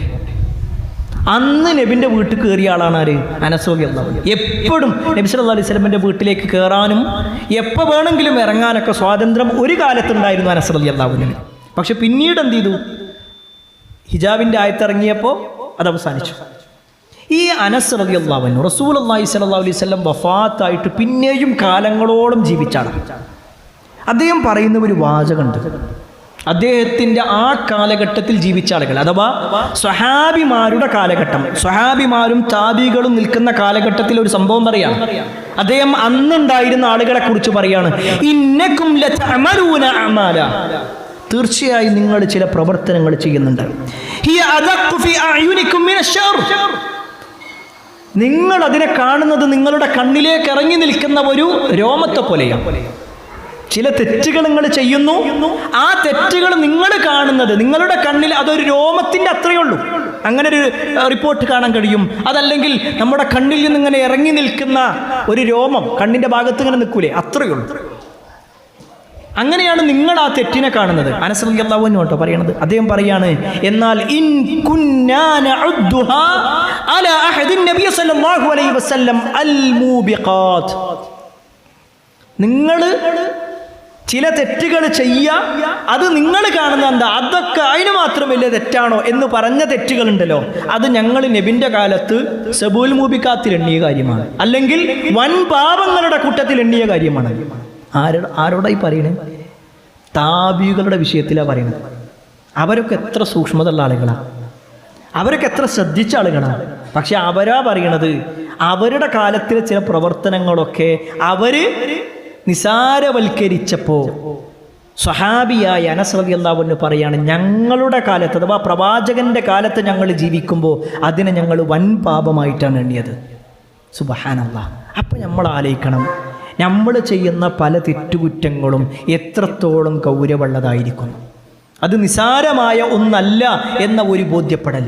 അന്ന് നബിൻ്റെ വീട്ടിൽ കയറിയ ആളാണ് ആര്? അനസ് റളിയല്ലാഹു അൻഹു. എപ്പോഴും നബി സല്ലല്ലാഹു അലൈഹി വസല്ലമയുടെ വീട്ടിലേക്ക് കയറാനും എപ്പോൾ വേണമെങ്കിലും ഇറങ്ങാനൊക്കെ സ്വാതന്ത്ര്യം ഒരു കാലത്തുണ്ടായിരുന്നു അനസ് റളിയല്ലാഹു അൻഹു. പക്ഷെ പിന്നീട് എന്ത് ചെയ്തു? ഹിജാബിൻ്റെ ആയത്തിറങ്ങിയപ്പോൾ അത് അവസാനിച്ചു. ഈ അനസ് റളിയല്ലാഹു അൻഹു റസൂലുള്ളാഹി സ്വല്ലല്ലാഹു അലൈഹി വസല്ലം വഫാത്തായിട്ട് പിന്നെയും കാലങ്ങളോളം ജീവിച്ചാണ്. അദ്ദേഹം പറയുന്ന ഒരു വാചകമുണ്ട്. അദ്ദേഹത്തിൻ്റെ ആ കാലഘട്ടത്തിൽ ജീവിച്ച ആളുകൾ, അഥവാ സ്വഹാബിമാരുടെ കാലഘട്ടം, സ്വഹാബിമാരും താബികളും നിൽക്കുന്ന കാലഘട്ടത്തിൽ ഒരു സംഭവം പറയാണ്. അദ്ദേഹം അന്നുണ്ടായിരുന്ന ആളുകളെ കുറിച്ച് പറയാണ്, ഇന്നക്കും ലതഅമലൂന അഅമാല, തീർച്ചയായും നിങ്ങൾ ചില പ്രവർത്തനങ്ങൾ ചെയ്യുന്നുണ്ട്. ഹിയ അദഖു ഫി അഅയുനികും മിനശ്ശർ, നിങ്ങൾ അതിനെ കാണുന്നത് നിങ്ങളുടെ കണ്ണിലേക്ക് ഇറങ്ങി നിൽക്കുന്ന ഒരു രോമത്തെ പോലെയാണ്. ചില തെറ്റുകൾ നിങ്ങൾ ചെയ്യുന്നു, ആ തെറ്റുകൾ നിങ്ങൾ കാണുന്നത് നിങ്ങളുടെ കണ്ണിൽ അതൊരു രോമത്തിൻ്റെ അത്രയേ ഉള്ളൂ. അങ്ങനെ ഒരു റിപ്പോർട്ട് കാണാൻ കഴിയും. അതല്ലെങ്കിൽ നമ്മുടെ കണ്ണിൽ നിന്ന് ഇങ്ങനെ ഇറങ്ങി നിൽക്കുന്ന ഒരു രോമം കണ്ണിൻ്റെ ഭാഗത്ത് ഇങ്ങനെ നിൽക്കൂലേ, അത്രയേ ഉള്ളൂ. അങ്ങനെയാണ് നിങ്ങൾ ആ തെറ്റിനെ കാണുന്നത്. അനസ് റളിയല്ലാഹു അൻഹു കേട്ടോ പറയണത്. അദ്ദേഹം പറയാണ്, എന്നാൽ ഇൻ കുന്നാ നഉദ്ദുഹാ അലാ അഹദിൻ നബി സല്ലല്ലാഹു അലൈഹി വസല്ലം അൽ മൂബിഖാത്ത്, നിങ്ങൾ ചില തെറ്റുകൾ ചെയ്യുക, അത് നിങ്ങൾ കാണുന്ന എന്താ, അതൊക്കെ അതിന് മാത്രം വലിയ തെറ്റാണോ എന്ന് പറഞ്ഞ തെറ്റുകളുണ്ടല്ലോ, അത് ഞങ്ങൾ നബിൻ്റെ കാലത്ത് സബൂൽ മൂബിഖാത്തിൽ എണ്ണിയ കാര്യമാണ്, അല്ലെങ്കിൽ വൻ പാപങ്ങളുടെ കൂട്ടത്തിൽ എണ്ണിയ കാര്യമാണ്. ആരോടായി പറയണേ? താബികളുടെ വിഷയത്തിലാണ് പറയുന്നത്. അവരൊക്കെ എത്ര സൂക്ഷ്മതയുള്ള ആളുകളാണ്, അവരൊക്കെ എത്ര ശ്രദ്ധിച്ച ആളുകളാണ്. പക്ഷെ അവരാ പറയണത് അവരുടെ കാലത്തിലെ ചില പ്രവർത്തനങ്ങളൊക്കെ അവര് നിസാരവൽക്കരിച്ചപ്പോൾ സ്വഹാബിയായ അനസ് റളിയല്ലാഹു അൻഹു പറയാണ്, ഞങ്ങളുടെ കാലത്ത് അഥവാ പ്രവാചകന്റെ കാലത്ത് ഞങ്ങൾ ജീവിക്കുമ്പോൾ അതിനെ ഞങ്ങൾ വൻ പാപമായിട്ടാണ് എണ്ണിയത്. സുബ്ഹാനല്ലാഹ്. അപ്പം നമ്മൾ ആലോചിക്കണം, നമ്മൾ ചെയ്യുന്ന പല തെറ്റുകുറ്റങ്ങളും എത്രത്തോളം ഗൗരവമുള്ളതായിരിക്കുന്നു. അത് നിസാരമായ ഒന്നല്ല എന്ന ഒരു ബോധ്യപ്പെടൽ.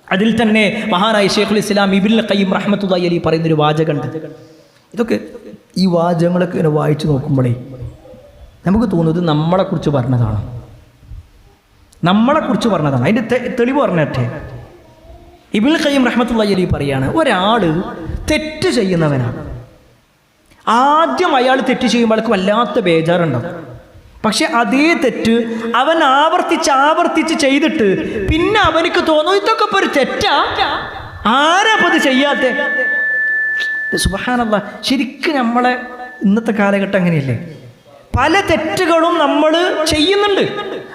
അതിൽ തന്നെ മഹാനായ ശൈഖുൽ ഇസ്ലാം ഇബ്നുൽ ഖയ്യിം റഹ്മത്തുള്ളാഹി അലൈഹി പറയുന്നൊരു വാചകമുണ്ട്. ഇതൊക്കെ ഈ വാചകങ്ങളൊക്കെ ഇങ്ങനെ വായിച്ചു നോക്കുമ്പോഴേ നമുക്ക് തോന്നുന്നത് നമ്മളെക്കുറിച്ച് പറഞ്ഞതാണ്, നമ്മളെക്കുറിച്ച് പറഞ്ഞതാണ്. അതിൻ്റെ തെളിവ് പറഞ്ഞിട്ടേ ഇബ്നുൽ ഖയ്യിം റഹ്മത്തുള്ളാഹി അലൈഹി പറയാണ്, ഒരാൾ തെറ്റ് ചെയ്യുന്നവനാണ്. ആദ്യം അയാൾ തെറ്റ് ചെയ്യുമ്പോൾ അയാൾക്ക് വല്ലാത്ത ബേജാറുണ്ടാവും. പക്ഷെ അതേ തെറ്റ് അവൻ ആവർത്തിച്ച് ചെയ്തിട്ട് പിന്നെ അവനക്ക് തോന്നും ഇതൊക്കെ ഇപ്പോൾ ഒരു തെറ്റാ, ആരാ അപ്പോൾ അത് ചെയ്യാത്ത. സുബ്ഹാനല്ലാഹ്. ശരിക്കും നമ്മളെ ഇന്നത്തെ കാലഘട്ടം അങ്ങനെയല്ലേ? പല തെറ്റുകളും നമ്മൾ ചെയ്യുന്നുണ്ട്.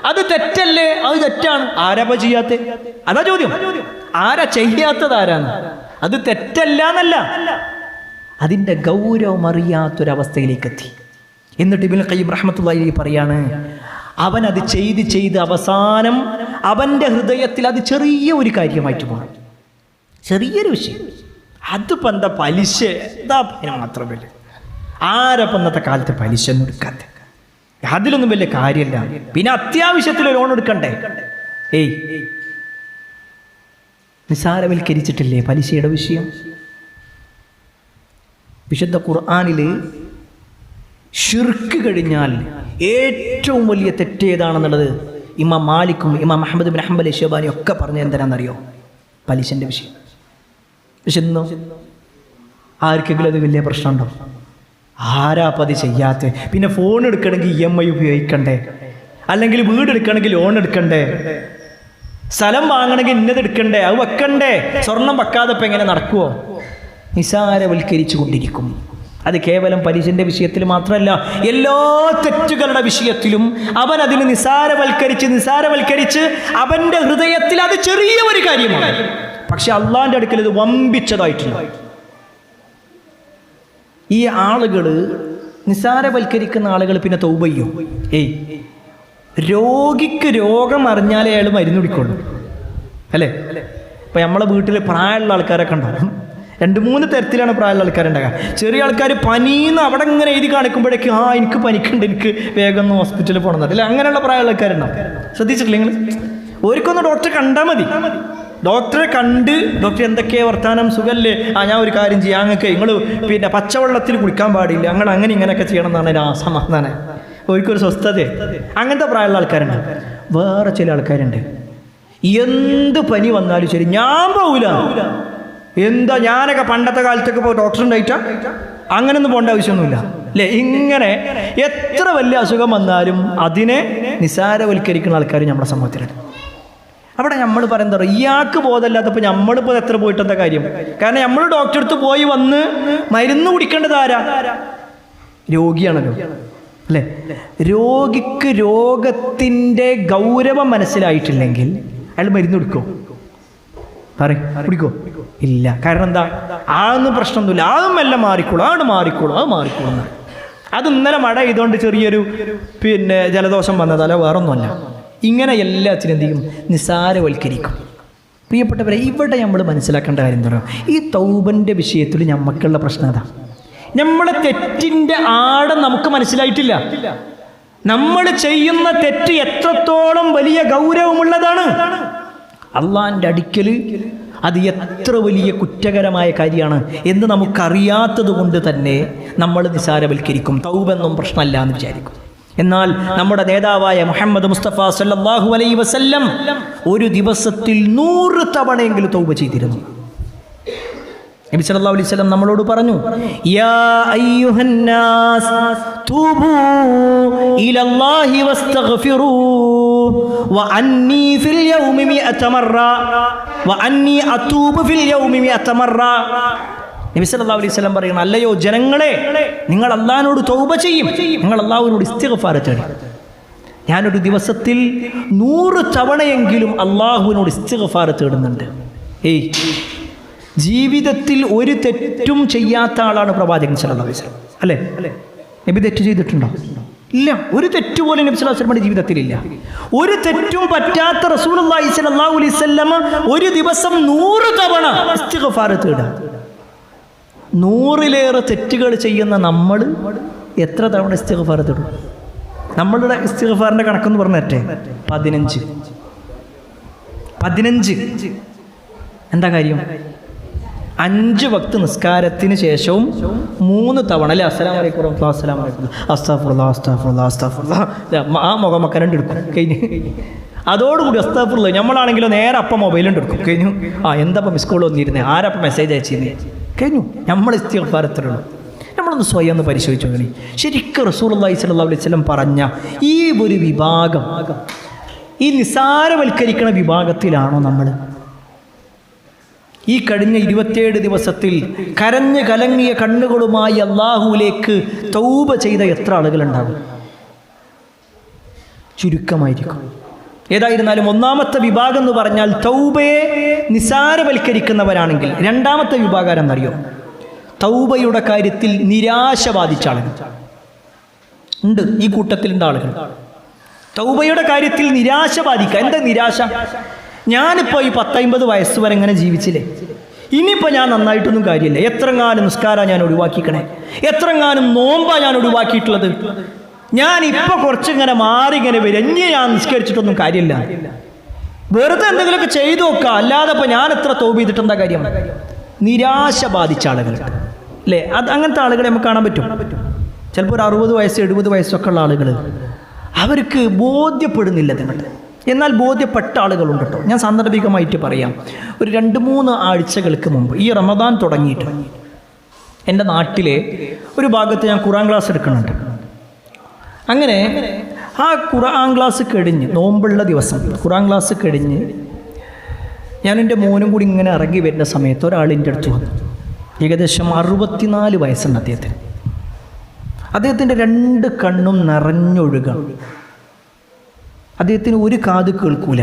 അത് തെറ്റല്ലേ, അത് തെറ്റാണ്, ആരാ ചെയ്യാത്ത? അതാ ചോദ്യം. ആരാ ചെയ്യാത്തത്? ആരാണ്? അത് തെറ്റല്ല എന്നല്ല, അതിൻ്റെ ഗൗരവം അറിയാത്തൊരവസ്ഥയിലേക്ക് എത്തി. എന്നിട്ട് ഇബ്നുൽ ഖയ്യിം റഹ്മത്തുള്ളാഹി അലൈഹി പറയാണ്, അവൻ അത് ചെയ്ത് അവസാനം അവൻ്റെ ഹൃദയത്തിൽ അത് ചെറിയ ഒരു കാര്യമായിട്ട് മാറും, ചെറിയൊരു വിഷയം. അതിപ്പോൾ എന്താ പലിശ, എന്താ അതിന് മാത്രമല്ല, ആരപ്പം ഇന്നത്തെ കാലത്ത് പലിശ ഒന്നും എടുക്കാത്ത, അതിലൊന്നും വലിയ കാര്യമില്ല. പിന്നെ അത്യാവശ്യത്തിൽ ലോൺ എടുക്കണ്ടേ? നിസാരവൽക്കരിച്ചിട്ടില്ലേ പലിശയുടെ വിഷയം? വിശുദ്ധ ഖുർആനിൽ ഷിർക്ക് കഴിഞ്ഞാൽ ഏറ്റവും വലിയ തെറ്റ് ഏതാണെന്നുള്ളത് ഇമാം മാലിക്കും ഇമാം അഹ്മദ് ബിൻ ഹംബൽ ശൈബാനി ഒക്കെ പറഞ്ഞ എന്തിനാണെന്നറിയോ? പലിശൻ്റെ വിഷയം. പക്ഷെ ഇന്നോ ആർക്കെങ്കിലും അത് വലിയ പ്രശ്നമുണ്ടോ? ആരാ അപ്പം അത് ചെയ്യാത്ത? പിന്നെ ഫോൺ എടുക്കണമെങ്കിൽ EMI ഉപയോഗിക്കണ്ടേ, അല്ലെങ്കിൽ വീട് എടുക്കണമെങ്കിൽ ലോൺ എടുക്കണ്ടേ, സ്ഥലം വാങ്ങണമെങ്കിൽ ഇന്നത് എടുക്കണ്ടേ, അത് വെക്കണ്ടേ, സ്വർണം വെക്കാതെ ഇപ്പം എങ്ങനെ നടക്കുമോ? നിസാരവൽക്കരിച്ചു കൊണ്ടിരിക്കും. അത് കേവലം പലിശൻ്റെ വിഷയത്തിൽ മാത്രമല്ല, എല്ലാ തെറ്റുകളുടെ വിഷയത്തിലും അവൻ അതിന് നിസാരവൽക്കരിച്ച് അവൻ്റെ ഹൃദയത്തിൽ അത് ചെറിയ ഒരു കാര്യമാണ്. പക്ഷെ അള്ളാന്റെ അടുക്കൽ ഇത് വമ്പിച്ചതായിട്ടുണ്ട്. ഈ ആളുകൾ നിസാരവൽക്കരിക്കുന്ന ആളുകൾ പിന്നെ തൗബ ചെയ്യും. രോഗിക്ക് രോഗം അറിഞ്ഞാലേ അയാൾ മരുന്ന് കുടിക്കുള്ളൂ, അല്ലേ? ഇപ്പം നമ്മളെ വീട്ടിൽ പ്രായമുള്ള ആൾക്കാരൊക്കെ ഉണ്ടാകും. 2-3 തരത്തിലാണ് പ്രായമുള്ള ആൾക്കാരുണ്ടാകുക. ചെറിയ ആൾക്കാർ പനിന്ന് അവിടെ ഇങ്ങനെ എഴുതി കാണിക്കുമ്പോഴേക്ക് എനിക്ക് പനിക്കുണ്ട്, എനിക്ക് വേഗം ഒന്ന് ഹോസ്പിറ്റലിൽ പോകണം, അല്ലേ? അങ്ങനെയുള്ള പ്രായമുള്ള ആൾക്കാരുണ്ടാവും. ശ്രദ്ധിച്ചിട്ടില്ല നിങ്ങൾ? ഒരിക്കൊന്ന് ഡോക്ടറെ കണ്ടാൽ മതി. ഡോക്ടറെ കണ്ട് ഡോക്ടർ എന്തൊക്കെയാ വർത്താനം, സുഖല്ലേ? ഞാൻ ഒരു കാര്യം ചെയ്യാം, അങ്ങക്ക് നിങ്ങൾ പിന്നെ പച്ചവെള്ളത്തിൽ കുളിക്കാൻ പാടില്ല, അങ്ങനെ ഇങ്ങനെയൊക്കെ ചെയ്യണം എന്നാണ് ആ സമാധാനം, ഒരിക്കൊരു സ്വസ്ഥത. അങ്ങനത്തെ പ്രായമുള്ള ആൾക്കാരുണ്ട്. വേറെ ചില ആൾക്കാരുണ്ട്, എന്ത് പനി വന്നാലും ശരി ഞാൻ പോവില്ല. എന്താ ഞാനൊക്കെ പണ്ടത്തെ കാലത്തൊക്കെ ഇപ്പോൾ ഡോക്ടറുണ്ടായിട്ടാ അങ്ങനെയൊന്നും പോകേണ്ട ആവശ്യമൊന്നുമില്ല അല്ലേ. ഇങ്ങനെ എത്ര വലിയ അസുഖം വന്നാലും അതിനെ നിസാരവൽക്കരിക്കുന്ന ആൾക്കാർ നമ്മുടെ സമൂഹത്തിലുണ്ട്. അവിടെ നമ്മൾ പറയുന്നത് ഇയാൾക്ക് ബോധമില്ലാത്തപ്പോൾ നമ്മളിപ്പോൾ എത്ര പോയിട്ടെന്താ കാര്യം? കാരണം നമ്മൾ ഡോക്ടറെ അടുത്ത് പോയി വന്ന് മരുന്ന് കുടിക്കേണ്ടത് ആരാ? രോഗിയാണല്ലോ അല്ലേ. രോഗിക്ക് രോഗത്തിൻ്റെ ഗൗരവം മനസ്സിലായിട്ടില്ലെങ്കിൽ അയാൾ മരുന്ന് കുടിക്കോ? കുടിക്കോ? ഇല്ല. കാരണം എന്താ? അതൊന്നും പ്രശ്നമൊന്നുമില്ല, അതും എല്ലാം മാറിക്കോളും, അത് മാറിക്കോളും. അത് ഇന്നലെ മഴ ചെയ്തുകൊണ്ട് ചെറിയൊരു ജലദോഷം വന്നതല്ല, വേറൊന്നുമല്ല. ഇങ്ങനെ എല്ലാത്തിനും എന്ത് ചെയ്യും? നിസാരവൽക്കരിക്കും. പ്രിയപ്പെട്ടവരെ, ഇവിടെ നമ്മൾ മനസ്സിലാക്കേണ്ട കാര്യം എന്താ പറയുക? ഈ തൗബൻ്റെ വിഷയത്തിൽ നമുക്കുള്ള പ്രശ്നം അതാ. നമ്മളെ തെറ്റിൻ്റെ ആഴം നമുക്ക് മനസ്സിലായിട്ടില്ല. നമ്മൾ ചെയ്യുന്ന തെറ്റ് എത്രത്തോളം വലിയ ഗൗരവമുള്ളതാണ് അള്ളാൻ്റെ അടുക്കൽ, അത് എത്ര വലിയ കുറ്റകരമായ കാര്യമാണ് എന്ന് നമുക്കറിയാത്തത് കൊണ്ട് തന്നെ നമ്മൾ നിസാരവൽക്കരിക്കും. തൗബൊന്നും പ്രശ്നമല്ല എന്ന് വിചാരിക്കും. എന്നാൽ നമ്മുടെ നേതാവായ മുഹമ്മദ് മുസ്തഫ സല്ലല്ലാഹു അലൈഹി വസല്ലം ഒരു ദിവസത്തിൽ 100 തവണയെങ്കിലും തൗബ ചെയ്തിരുന്നു. നബി സല്ലല്ലാഹു അലൈഹി വസല്ലം നമ്മളോട് പറഞ്ഞു, യാ അയ്യുഹന്നാസ് തൂബൂ ഇലല്ലാഹി വസ്തഗ്ഫിറൂ വഅന്നി ഫിൽ യൗമി 100 മറ വഅന്നി അതൂബു ഫിൽ യൗമി 100 മറ. നബി സല്ലല്ലാഹു അലൈഹി വസല്ലം പറയുന്നു, അല്ലയോ ജനങ്ങളെ, നിങ്ങൾ അല്ലാഹുവിനോട് തൗബ ചെയ്യും, നിങ്ങൾ അല്ലാഹുവിനോട് ഇസ്തിഗ്ഫാർ തേടും. ഞാനൊരു ദിവസത്തിൽ 100 തവണയെങ്കിലും അല്ലാഹുവിനോട് ഇസ്തിഗ്ഫാർ തേടുന്നുണ്ട്. ജീവിതത്തിൽ ഒരു തെറ്റും ചെയ്യാത്ത ആളാണ് പ്രവാചകൻ സല്ലല്ലാഹു അലൈഹി വസല്ലം അല്ലേ. നബി തെറ്റ് ചെയ്തിട്ടുണ്ടോ? ഇല്ല. ഒരു തെറ്റ് പോലും നബി സല്ലല്ലാഹു അലൈഹി വസല്ലമയുടെ ജീവിതത്തിലില്ല. ഒരു തെറ്റും പറ്റാത്ത റസൂലുള്ളാഹി സ്വല്ലല്ലാഹു അലൈഹി വസല്ലം ഒരു ദിവസം 100 തവണ ഇസ്തിഗ്ഫാർ തേടുക. 100-ലേറെ തെറ്റുകൾ ചെയ്യുന്ന നമ്മൾ എത്ര തവണ ഇസ്തിഗ്ഫാർ തേടും? നമ്മളുടെ ഇസ്തിഗ്ഫാറിന്റെ കണക്കെന്ന് പറഞ്ഞേ 15. എന്താ കാര്യം? 5 വക്ത് നിസ്കാരത്തിന് ശേഷവും 3 തവണ അല്ലെ അസ്സലാമു അലൈക്കും വറഹ്മത്തുള്ളാഹി അസ്സലാമു അലൈക്കും അസ്തഗ്ഫിറുല്ലാഹ് ആ മുഖമൊക്കെ എടുക്കും. കഴിഞ്ഞ് അതോടുകൂടി അസ്തഗ്ഫിറുല്ലാഹ്. നമ്മളാണെങ്കിലോ നേരെ അപ്പം മൊബൈലും എടുക്കും. കഴിഞ്ഞു. എന്താ മിസ് കോൾ വന്നിരുന്നേ, ആരപ്പം മെസ്സേജ് അയച്ചിരുന്നേ, കഴിഞ്ഞു. നമ്മൾ ഇസ്തിഗ്ഫാറത്തുള്ളൂ. നമ്മളൊന്ന് സ്വയം ഒന്ന് പരിശോധിച്ചു നോക്കണേ. ശരിക്കും റസൂലുള്ളാഹി സ്വല്ലല്ലാഹു അലൈഹി വസല്ലം പറഞ്ഞ ഈ ഒരു വിഭാഗം, ഈ നിസാരവൽക്കരിക്കുന്ന വിഭാഗത്തിലാണോ നമ്മൾ? ഈ കഴിഞ്ഞ 27 ദിവസത്തിൽ കരഞ്ഞ് കലങ്ങിയ കണ്ണുകളുമായി അള്ളാഹുവിലേക്ക് തൗബ ചെയ്ത എത്ര ആളുകളുണ്ടാകും? ചുരുക്കമായിരിക്കും. ഏതായിരുന്നാലും ഒന്നാമത്തെ വിഭാഗം എന്ന് പറഞ്ഞാൽ തൗബയെ നിസാരവൽക്കരിക്കുന്നവരാണെങ്കിൽ, രണ്ടാമത്തെ വിഭാഗം എന്നറിയോ? തൗബയുടെ കാര്യത്തിൽ നിരാശ ബാധിച്ച ആളുകൾ ഉണ്ട്. ഈ കൂട്ടത്തിലുണ്ട് ആളുകൾ തൗബയുടെ കാര്യത്തിൽ നിരാശ ബാധിക്കുക. എന്താ നിരാശ? ഞാനിപ്പോൾ ഈ 10-50 വയസ്സ് വരെ ഇങ്ങനെ ജീവിച്ചില്ലേ, ഇനിയിപ്പോൾ ഞാൻ നന്നായിട്ടൊന്നും കാര്യമില്ല. എത്രങ്ങാനും നിസ്കാരം ഞാൻ ഒഴിവാക്കിക്കണേ, എത്രങ്ങാനും നോമ്പാ ഞാൻ ഒഴിവാക്കിയിട്ടുള്ളത്, ഞാനിപ്പോൾ കുറച്ചിങ്ങനെ മാറി ഇങ്ങനെ വരും, ഇനി ഞാൻ നിസ്കരിച്ചിട്ടൊന്നും കാര്യമില്ല, വെറുതെ എന്തെങ്കിലുമൊക്കെ ചെയ്തു നോക്കുക, അല്ലാതെ ഇപ്പോൾ ഞാൻ എത്ര തൗബ ചെയ്തിട്ട് എന്താ കാര്യം? നിരാശ ബാധിച്ച ആളുകൾ അല്ലേ? അങ്ങനത്തെ ആളുകളെ നമുക്ക് കാണാൻ പറ്റും. ചിലപ്പോൾ ഒരു 60 വയസ്സ് 70 വയസ്സൊക്കെ ഉള്ള ആളുകൾ, അവർക്ക് ബോധ്യപ്പെടുന്നില്ല നിങ്ങളുടെ. എന്നാൽ ബോധ്യപ്പെട്ട ആളുകളുണ്ട് കേട്ടോ. ഞാൻ സാന്ദർഭികമായിട്ട് പറയാം. ഒരു 2-3 ആഴ്ചകൾക്ക് മുമ്പ്, ഈ റമദാൻ തുടങ്ങിയിട്ട് എൻ്റെ നാട്ടിലെ ഒരു ഭാഗത്ത് ഞാൻ ഖുർആൻ ക്ലാസ് എടുക്കുന്നുണ്ട്. അങ്ങനെ ആ ഖുർആൻ ക്ലാസ് കഴിഞ്ഞ്, നോമ്പുള്ള ദിവസം ഖുർആൻ ക്ലാസ് കഴിഞ്ഞ് ഞാൻ എൻ്റെ മോനും കൂടി ഇങ്ങനെ ഇറങ്ങി വരുന്ന സമയത്ത് ഒരാൾ എൻ്റെ അടുത്ത് വന്നു. ഏകദേശം 64 വയസ്സുണ്ട് അദ്ദേഹത്തിന്. അദ്ദേഹത്തിൻ്റെ 2 കണ്ണും നിറഞ്ഞൊഴുകാണ്. അദ്ദേഹത്തിന് ഒരു കാത് കേൾക്കൂല,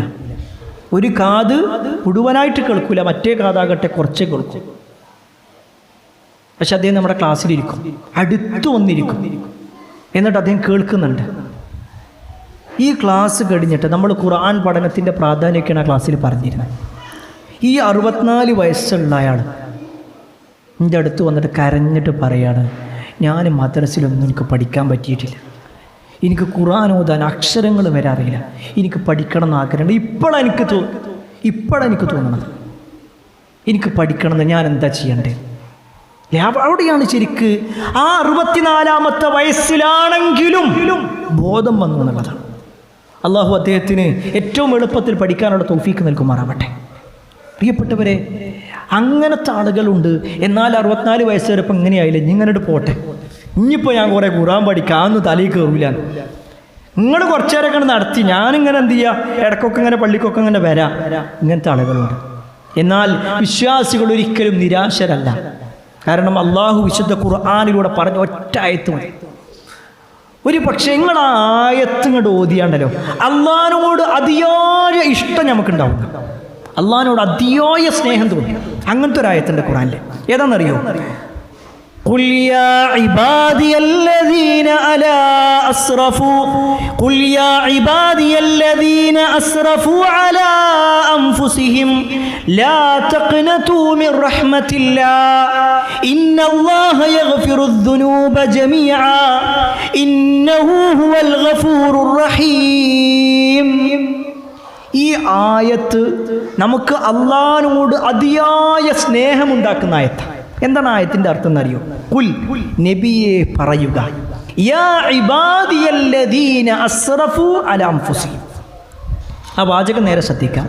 ഒരു കാത് മുഴുവനായിട്ട് കേൾക്കൂല, മറ്റേ കാതാകട്ടെ കുറച്ചേ കേൾക്കും. പക്ഷെ അദ്ദേഹം നമ്മുടെ ക്ലാസ്സിലിരിക്കും, അടുത്ത് വന്നിരിക്കും, എന്നിട്ട് അദ്ദേഹം കേൾക്കുന്നുണ്ട്. ഈ ക്ലാസ് കഴിഞ്ഞിട്ട് നമ്മൾ ഖുർആൻ പഠനത്തിൻ്റെ പ്രാധാന്യമൊക്കെയാണ് ആ ക്ലാസ്സിൽ പറഞ്ഞിരുന്നത്. ഈ 64 വയസ്സുള്ള അയാൾ എൻ്റെ അടുത്ത് വന്നിട്ട് കരഞ്ഞിട്ട് പറയാണ്, ഞാൻ മദ്രസയിലൊന്നും എനിക്ക് പഠിക്കാൻ പറ്റിയിട്ടില്ല, എനിക്ക് ഖുർആൻ ഓതാൻ അക്ഷരങ്ങൾ വരെ അറിയില്ല, എനിക്ക് പഠിക്കണം എന്ന് ആഗ്രഹമുണ്ട്, ഇപ്പോഴാണ് എനിക്ക് തോന്നുന്നത് എനിക്ക് പഠിക്കണമെന്ന്, ഞാൻ എന്താ ചെയ്യണ്ടേ? അവിടെയാണ് ശരിക്ക് ആ 64-ാമത്തെ വയസ്സിലാണെങ്കിലും ബോധം വന്നു എന്നുള്ളതാണ്. അള്ളാഹു അദ്ദേഹത്തിന് ഏറ്റവും എളുപ്പത്തിൽ പഠിക്കാനുള്ള തൗഫീക്ക് നൽകുമാറാവട്ടെ. പ്രിയപ്പെട്ടവരെ, അങ്ങനത്തെ ആളുകളുണ്ട്. എന്നാൽ 64 വയസ്സ് വരെ ഇപ്പം ഇങ്ങനെയായില്ലേ, ഇങ്ങനെയിട്ട് പോട്ടെ, ഇനിയിപ്പോൾ ഞാൻ കുറേ ഖുർആൻ പഠിക്കാമെന്ന് തലയിൽ കയറില്ല. നിങ്ങൾ കുറച്ചു നേരമൊക്കെ നടത്തി, ഞാനിങ്ങനെ എന്ത് ചെയ്യുക, ഇടയ്ക്കൊക്കെ ഇങ്ങനെ പള്ളിക്കൊക്കെ ഇങ്ങനെ വരാം. ഇങ്ങനത്തെ ആളുകളുണ്ട്. എന്നാൽ വിശ്വാസികൾ ഒരിക്കലും നിരാശരല്ല. കാരണം അള്ളാഹു വിശുദ്ധ ഖുർആനിലൂടെ പറഞ്ഞ ഒറ്റ ആയത്ത് മതി. ഒരു പക്ഷേ നിങ്ങൾ ആ ആയത്ത് ഇങ്ങോട്ട് ഓതിയാണ്ടല്ലോ, അള്ളാഹിനോട് അതിയായ ഇഷ്ടം നമുക്കുണ്ടാവും, അള്ളാഹിനോട് അതിയായ സ്നേഹം തോന്നും. അങ്ങനത്തെ ഒരു ആയത്തുണ്ട് ഖുർആനിൽ. ഏതാണെന്നറിയോ? قل يا عبادي الذين أسرفوا على أنفسهم لا تقنطوا من رحمة الله إن الله يغفر الذنوب جميعا إنه هو الغفور الرحيم. ഈ ആയത്ത് നമുക്ക് അള്ളാഹിനോട് അതിയായ സ്നേഹമുണ്ടാക്കുന്ന ആയത്ത്. എന്താണ് ആയത്തിൻ്റെ അർത്ഥം എന്നറിയോ? കുൽ, നബിയെ പറയുക, യാ ഇബാദിയല്ലദീന അസ്റഫു അലാ അൻഫുസിഹിം. ആ വാചകം നേരെ ശ്രദ്ധിക്കാം.